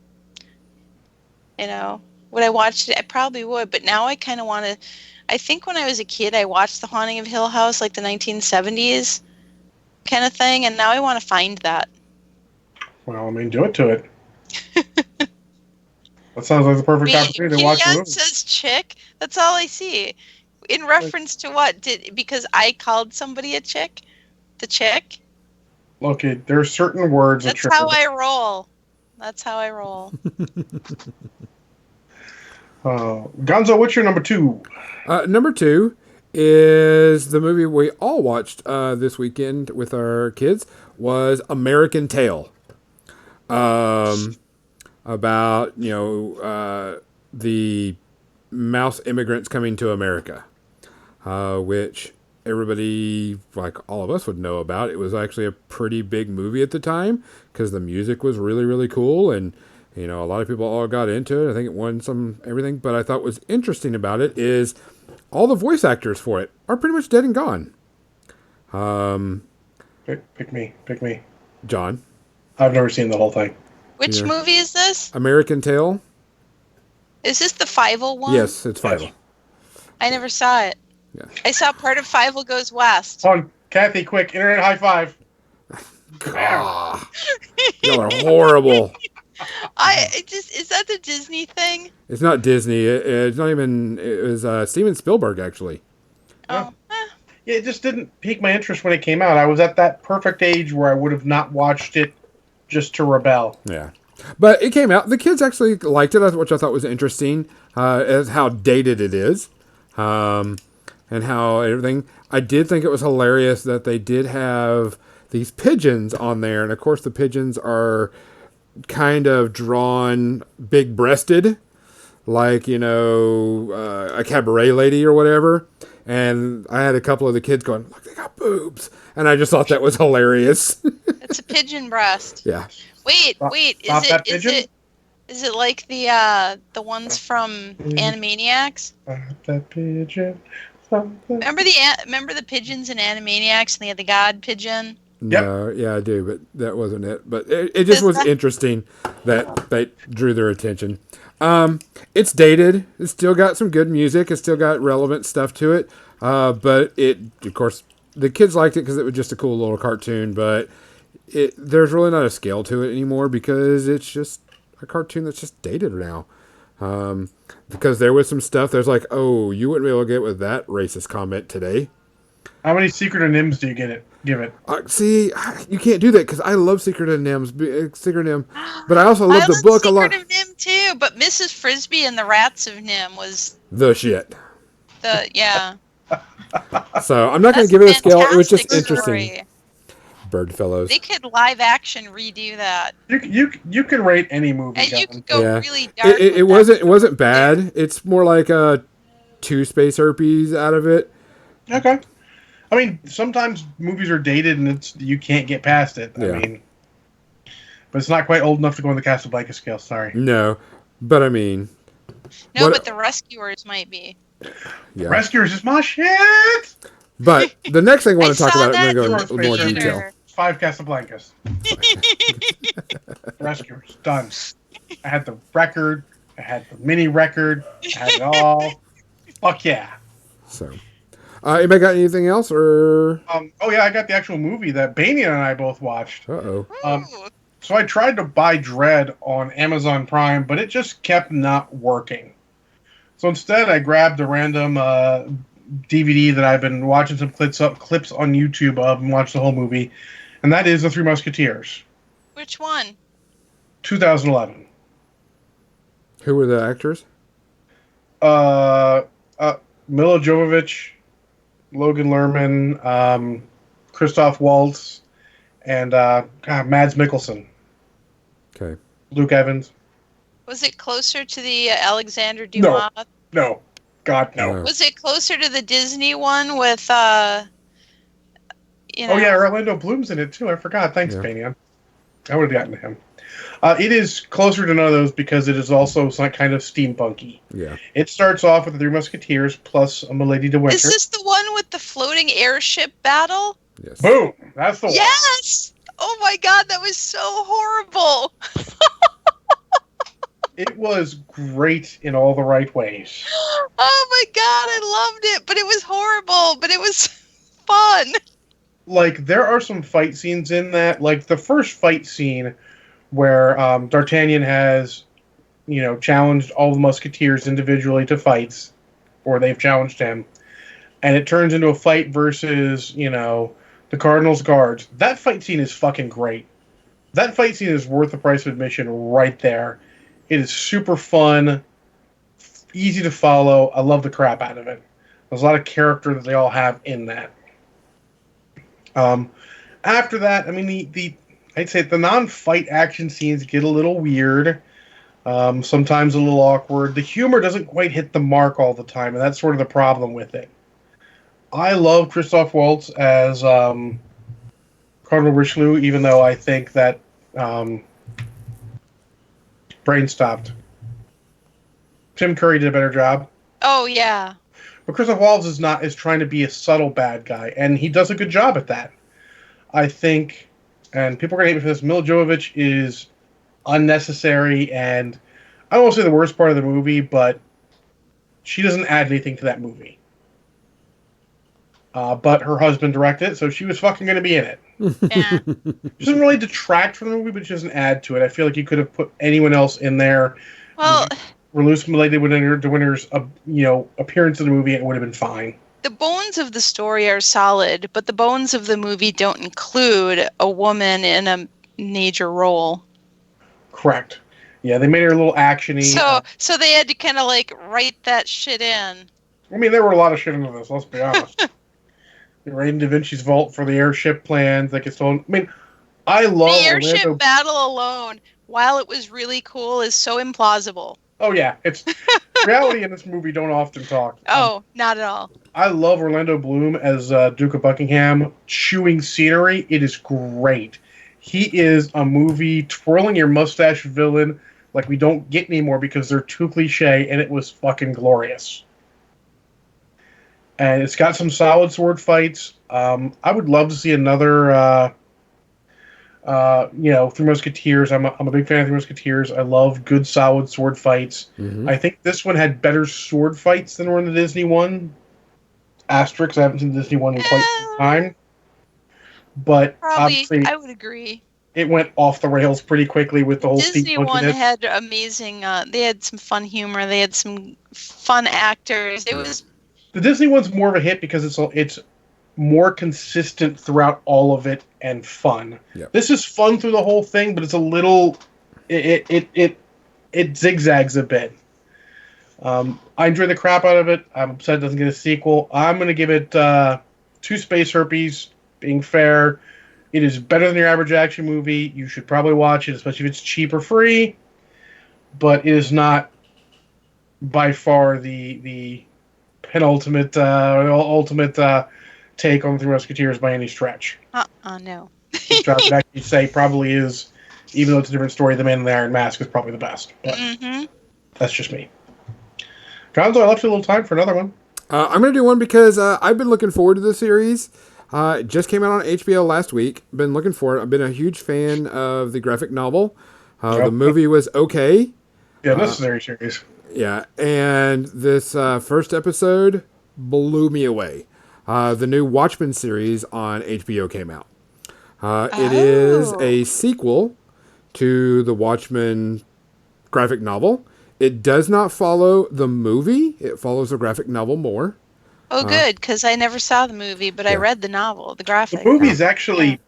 would I watch it? I probably would, but now I kind of want to... I think when I was a kid, I watched The Haunting of Hill House, like the 1970s kind of thing, and now I want to find that. Well, do it to it. That sounds like the perfect opportunity to watch the movie. Says chick. That's all I see. In reference to what? Because I called somebody a chick? The chick? Look, there are certain words that trigger. That's how I roll. That's how I roll. Gonzo, what's your number 2? Number 2 is the movie we all watched this weekend with our kids, was American Tail. About, the mouse immigrants coming to America, which everybody, like all of us, would know about. It was actually a pretty big movie at the time because the music was really, really cool, and a lot of people all got into it. I think it won some everything, but I thought was interesting about it is all the voice actors for it are pretty much dead and gone. Pick me. John. I've never seen the whole thing. Which movie is this? American Tail. Is this the Fievel one? Yes, it's Fievel. I never saw it. Yeah. I saw part of Fievel Goes West. Hold on, Kathy, quick, internet high five. Y'all are horrible. Is that the Disney thing? It's not Disney. It's not even. It was Steven Spielberg, actually. Oh. Yeah, it just didn't pique my interest when it came out. I was at that perfect age where I would have not watched it just to rebel. Yeah. But it came out. The kids actually liked it, which I thought was interesting, as how dated it is, and how everything. I did think it was hilarious that they did have these pigeons on there, and of course the pigeons are kind of drawn big-breasted, like, a cabaret lady or whatever. And I had a couple of the kids going, look, they got boobs. And I just thought that was hilarious. It's a pigeon breast. Yeah. Wait, Stop that pigeon? Is it like the ones from Animaniacs? That pigeon. Remember the pigeons in Animaniacs, and they had the god pigeon? No, yeah, I do, but that wasn't it. But it just was interesting that they drew their attention. It's dated. It's still got some good music. It's still got relevant stuff to it. But it, of course, the kids liked it because it was just a cool little cartoon. But there's really not a scale to it anymore because it's just a cartoon that's just dated now. Because there was some stuff there's like, oh, you wouldn't be able to get with that racist comment today. How many Secret of Nims do you give it? See, you can't do that because I love Secret of Nims, but I also love the book a lot. Secret of Nim too, but Mrs. Frisbee and the Rats of Nim was the shit. Yeah. So I'm not going to give it a scale. It was just interesting. Birdfellows. They could live action redo that. You can rate any movie. And you could go really dark. It wasn't bad. It's more like 2 space herpes out of it. Okay. I mean, sometimes movies are dated and you can't get past it. Yeah. I mean, but it's not quite old enough to go on the Casablanca scale. Sorry. No, but I mean. But the Rescuers might be. Yeah. Rescuers is my shit. But the next thing I want to talk about, I'm going to go into more detail. 5 Casablancas. Rescuers done. I had the record. I had the mini record. I had it all. Fuck yeah. So. Anybody got anything else, or? Oh yeah, I got the actual movie that Banian and I both watched. Uh-oh. So I tried to buy Dread on Amazon Prime, but it just kept not working. So instead, I grabbed a random DVD that I've been watching some clips on YouTube of and watched the whole movie, and that is The Three Musketeers. Which one? 2011. Who were the actors? Mila Jovovich, Logan Lerman, Christoph Waltz, and Mads Mikkelsen. Okay. Luke Evans. Was it closer to the Alexander Dumas? No. God, no. Was it closer to the Disney one with, Oh, yeah, Orlando Bloom's in it, too. I forgot. Thanks, Banian. I would have gotten to him. It is closer to none of those because it is also some kind of steampunky. Yeah. It starts off with the Three Musketeers plus a Milady de Winter. Is this the one with the floating airship battle? Yes. Boom! That's the one. Yes! Oh my god, that was so horrible! It was great in all the right ways. Oh my god, I loved it, but it was horrible, but it was fun. Like, there are some fight scenes in that. Like, the first fight scene where D'Artagnan has, challenged all the Musketeers individually to fights, or they've challenged him, and it turns into a fight versus, the Cardinal's Guards. That fight scene is fucking great. That fight scene is worth the price of admission right there. It is super fun, easy to follow. I love the crap out of it. There's a lot of character that they all have in that. After that, I mean, I'd say the non-fight action scenes get a little weird, sometimes a little awkward. The humor doesn't quite hit the mark all the time, and that's sort of the problem with it. I love Christoph Waltz as Cardinal Richelieu, even though I think that brain stopped. Tim Curry did a better job. Oh yeah. But Christoph Waltz is trying to be a subtle bad guy, and he does a good job at that. I think, and people are going to hate me for this, Mila Jovovich is unnecessary, and I won't say the worst part of the movie, but she doesn't add anything to that movie. But her husband directed it, so she was fucking going to be in it. Yeah. She doesn't really detract from the movie, but she doesn't add to it. I feel like you could have put anyone else in there. Well, Release Milady de Winter's appearance in the movie, and it would have been fine. The bones of the story are solid, but the bones of the movie don't include a woman in a major role. Correct. Yeah, they made her a little actiony. So they had to kind of write that shit in. I mean, there were a lot of shit into this. Let's be honest. They were in Da Vinci's vault for the airship plans. Like it's all. I mean, I love the airship battle alone, while it was really cool, is so implausible. Oh yeah, it's reality in this movie don't often talk. Oh, not at all. I love Orlando Bloom as Duke of Buckingham chewing scenery. It is great. He is a movie twirling your mustache villain like we don't get anymore because they're too cliche, and it was fucking glorious. And it's got some solid sword fights. I would love to see another, Three Musketeers. I'm a big fan of Three Musketeers. I love good, solid sword fights. Mm-hmm. I think this one had better sword fights than the Disney one. Asterisk, I haven't seen the Disney one in quite some time. But Probably, obviously, I would agree. It went off the rails pretty quickly with the whole Disney one steampunkiness. had amazing. They had some fun humor. They had some fun actors. It was. The Disney one's more of a hit because it's more consistent throughout all of it and fun. Yep. This is fun through the whole thing, but it's a little it zigzags a bit. I enjoy the crap out of it. I'm upset it doesn't get a sequel. I'm going to give it 2 Space Herpes, being fair. It is better than your average action movie. You should probably watch it, especially if it's cheap or free. But it is not by far the penultimate, ultimate take on the Three Musketeers by any stretch. No. Which I would actually say probably is, even though it's a different story, The Man in the Iron Mask is probably the best. But that's just me. Gonzo, I left you a little time for another one. I'm going to do one because I've been looking forward to this series. It just came out on HBO last week. Been looking for it. I've been a huge fan of the graphic novel. The movie was okay. Yeah, necessary series. Yeah, and this first episode blew me away. The new Watchmen series on HBO came out. It is a sequel to the Watchmen graphic novel. It does not follow the movie. It follows the graphic novel more. Oh, good, because I never saw the movie, but I read the novel, the graphic. The movie is actually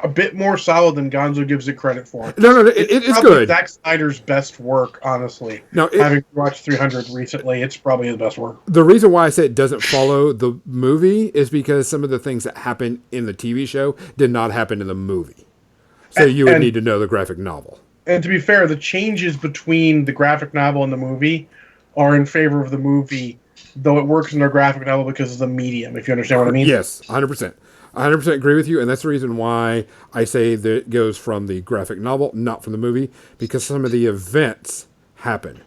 a bit more solid than Gonzo gives it credit for. No, it's good. Zack Snyder's best work, honestly. No, having watched 300 recently, it's probably his best work. The reason why I say it doesn't follow the movie is because some of the things that happen in the TV show did not happen in the movie. So you would need to know the graphic novel. And to be fair, the changes between the graphic novel and the movie are in favor of the movie, though it works in the graphic novel because of the medium, if you understand what I mean. Yes, 100%. I 100% agree with you, and that's the reason why I say that it goes from the graphic novel, not from the movie, because some of the events happen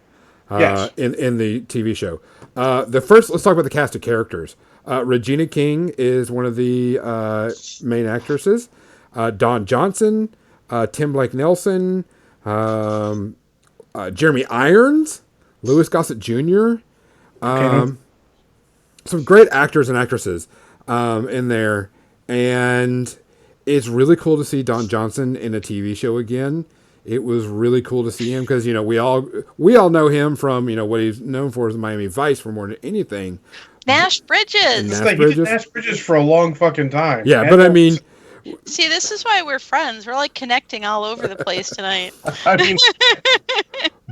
in the TV show. Let's talk about the cast of characters. Regina King is one of the main actresses. Don Johnson, Tim Blake Nelson, Jeremy Irons, Louis Gossett Jr., some great actors and actresses in there. And it's really cool to see Don Johnson in a TV show again. It was really cool to see him because, we all know him from, what he's known for as Miami Vice for more than anything. Nash Bridges. He did Nash Bridges for a long fucking time. Yeah, but I mean... See, this is why we're friends. We're like connecting all over the place tonight. I mean...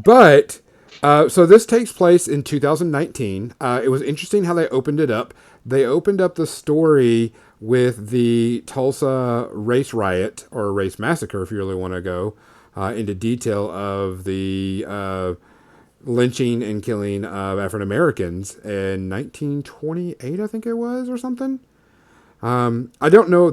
But... so this takes place in 2019. It was interesting how they opened it up. They opened up the story with the Tulsa race riot or race massacre, if you really want to go into detail of the lynching and killing of African Americans in 1928, I think it was, or something. I don't know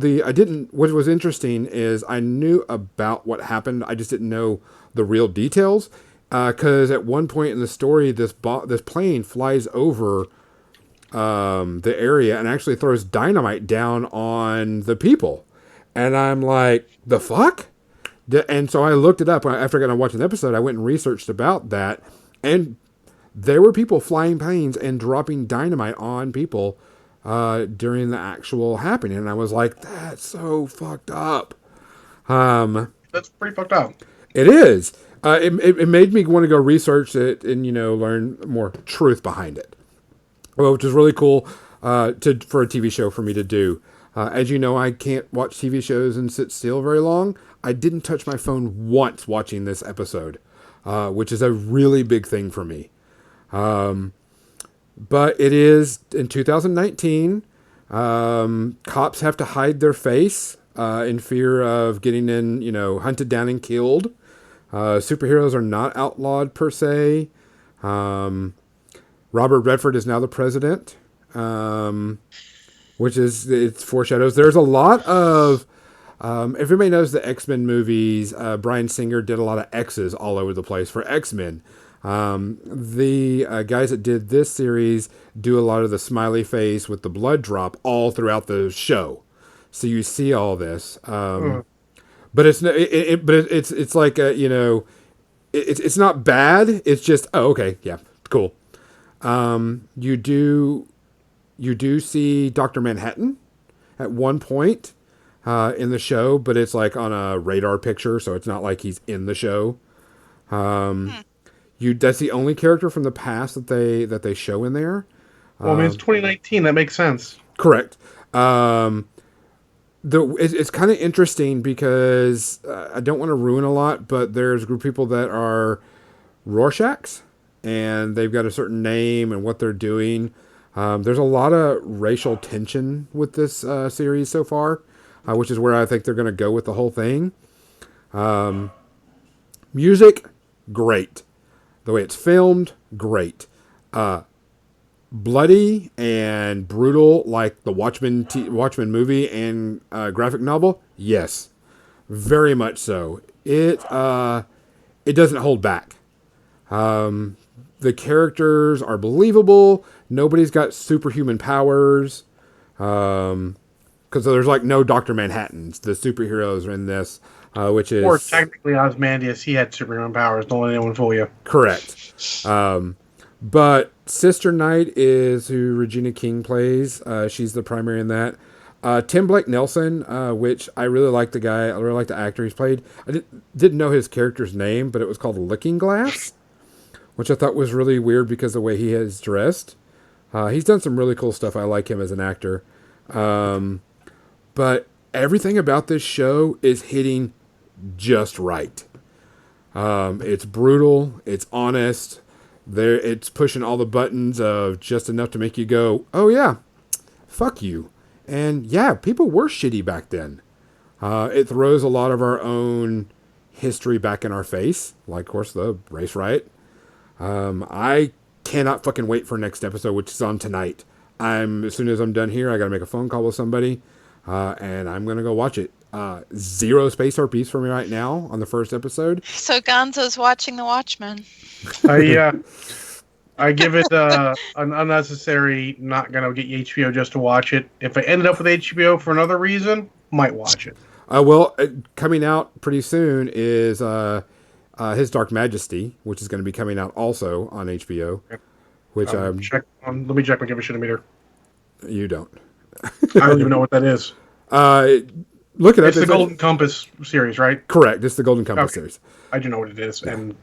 what was interesting is I knew about what happened. I just didn't know the real details. Because at one point in the story, this plane flies over the area and actually throws dynamite down on the people. And I'm like, the fuck? And so I looked it up. After I got to watch an episode, I went and researched about that. And there were people flying planes and dropping dynamite on people during the actual happening. And I was like, that's so fucked up. That's pretty fucked up. It is. It made me want to go research it and, learn more truth behind it, which is really cool for a TV show for me to do. As you know, I can't watch TV shows and sit still very long. I didn't touch my phone once watching this episode, which is a really big thing for me. But it is in 2019. Cops have to hide their face in fear of getting hunted down and killed. Superheroes are not outlawed per se. Robert Redford is now the president, which is, it foreshadows. There's a lot of, everybody knows the X-Men movies. Bryan Singer did a lot of X's all over the place for X-Men. The guys that did this series do a lot of the smiley face with the blood drop all throughout the show. So you see all this. But it's it's like it's not bad. It's just, oh, okay, yeah, cool. You do see Dr. Manhattan at one point in the show, but it's like on a radar picture, so it's not like he's in the show. That's the only character from the past that they show in there. Well, I mean, it's 2019. That makes sense. Correct. It's kind of interesting because I don't want to ruin a lot, but there's a group of people that are Rorschachs, and they've got a certain name and what they're doing. There's a lot of racial tension with this series so far, which is where I think they're going to go with the whole thing. Music, great. The way it's filmed, great. Bloody and brutal like the Watchmen movie and graphic novel, yes, very much so. It doesn't hold back. The characters are believable. Nobody's got superhuman powers, because there's like no Dr. Manhattans. The superheroes are in this, which is, or technically Ozymandias. He had superhuman powers. Don't let anyone fool you. Correct. But Sister Knight is who Regina King plays. She's the primary in that. Tim Blake Nelson, which I really like the guy. I really like the actor he's played. I didn't know his character's name, but it was called Looking Glass, which I thought was really weird because of the way he is dressed. He's done some really cool stuff. I like him as an actor. But everything about this show is hitting just right. It's brutal. It's honest. It's pushing all the buttons of just enough to make you go, oh yeah, fuck you. And yeah, people were shitty back then. It throws a lot of our own history back in our face, like, of course, the race riot. I cannot fucking wait for next episode, which is on tonight. As soon as I'm done here, I got to make a phone call with somebody, and I'm going to go watch it. 0 space herpes for me right now on the first episode. So Gonzo's watching The Watchmen. I give it an unnecessary, not going to get HBO just to watch it. If I ended up with HBO for another reason, might watch it. Coming out pretty soon is His Dark Majesty, which is going to be coming out also on HBO. Which let me check my Give a Shit meter. You don't. I don't even know what that is. Look it up. It's the Golden Compass series, right? Correct. It's the Golden Compass series. I do know what it is, and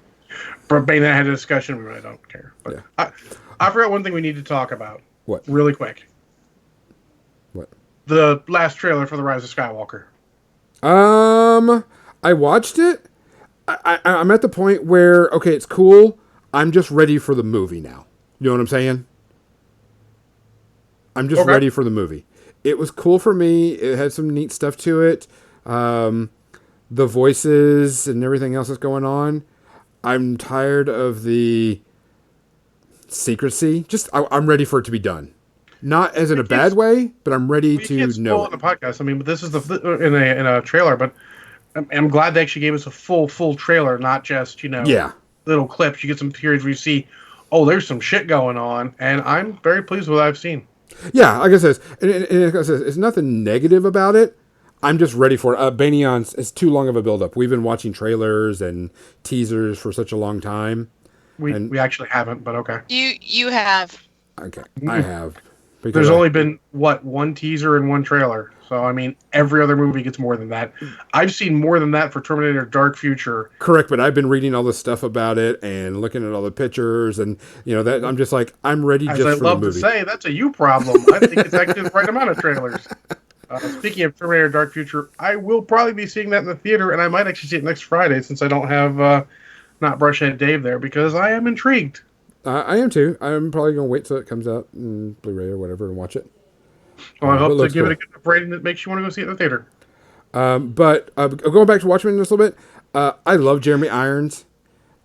Bane and I had a discussion, but I don't care. But yeah. I forgot one thing we need to talk about. What? Really quick. What? The last trailer for The Rise of Skywalker. I watched it. I'm at the point where, okay, it's cool. I'm just ready for the movie now. You know what I'm saying? I'm just ready for the movie. It was cool for me. It had some neat stuff to it. The voices and everything else that's going on. I'm tired of the secrecy. I'm ready for it to be done. Not as in a bad way, but I'm ready to know. On the podcast. I mean, but this is in a trailer. But I'm glad they actually gave us a full trailer, not just little clips. You get some periods where you see, oh, there's some shit going on, and I'm very pleased with what I've seen. Yeah, like I said, it's nothing negative about it. I'm just ready for it. Banyan is too long of a build-up. We've been watching trailers and teasers for such a long time. We actually haven't, but okay. You have. Okay, I have. There's only been, one teaser and one trailer. So, I mean, every other movie gets more than that. I've seen more than that for Terminator Dark Future. Correct, but I've been reading all the stuff about it and looking at all the pictures, and, that I'm just like, I'm ready just for the movie. As I love to say, that's a you problem. I think it's actually the right amount of trailers. Speaking of Terminator Dark Future, I will probably be seeing that in the theater, and I might actually see it next Friday since I don't have not Brushhead Dave there, because I am intrigued. I am too. I'm probably going to wait till it comes out in Blu-ray or whatever and watch it. Well, I hope to give it a good rating that makes you want to go see it in the theater. But going back to Watchmen just a little bit, I love Jeremy Irons.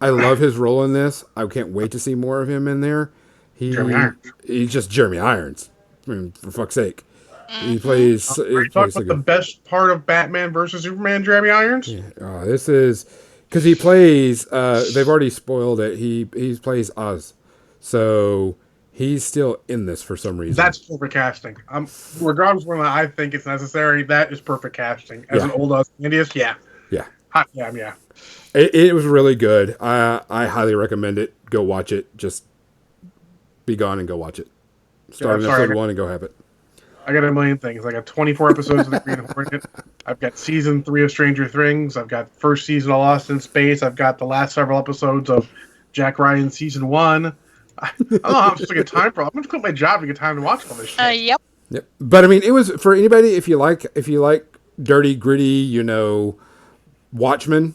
I love his role in this. I can't wait to see more of him in there. Jeremy Irons. He's just Jeremy Irons. I mean, for fuck's sake. He plays. Are you talking about the best part of Batman versus Superman, Jeremy Irons? Yeah. This is because he plays. They've already spoiled it. He plays Oz, so he's still in this for some reason. That's perfect casting. Regardless of whether I think it's necessary, that is perfect casting. As an old Ozymandias, yeah. Hot damn, yeah. It was really good. I highly recommend it. Go watch it. Just be gone and go watch it. Start episode 1 and go have it. I got a million things. I got 24 episodes of The Green Hornet. I've got season 3 of Stranger Things. I've got first season of Lost in Space. I've got the last several episodes of Jack Ryan season 1. I don't know how I'm supposed to get time for. I'm going to quit my job to get time to watch all this shit. Yep. But I mean, it was for anybody. If you like dirty, gritty, Watchmen,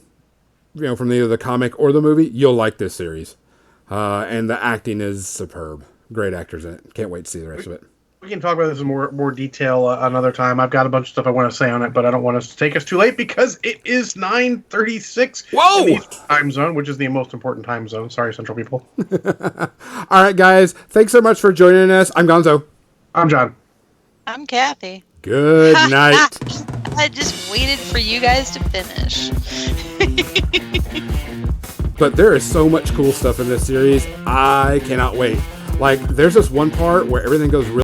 from either the comic or the movie, you'll like this series. And the acting is superb. Great actors in it. Can't wait to see the rest of it. We can talk about this in more detail another time. I've got a bunch of stuff I want to say on it, but I don't want us to take us too late because it is 9:36 in the Eastern time zone, which is the most important time zone. Sorry, Central people. All right, guys. Thanks so much for joining us. I'm Gonzo. I'm John. I'm Kathy. Good night. I just waited for you guys to finish. But there is so much cool stuff in this series. I cannot wait. Like, there's this one part where everything goes really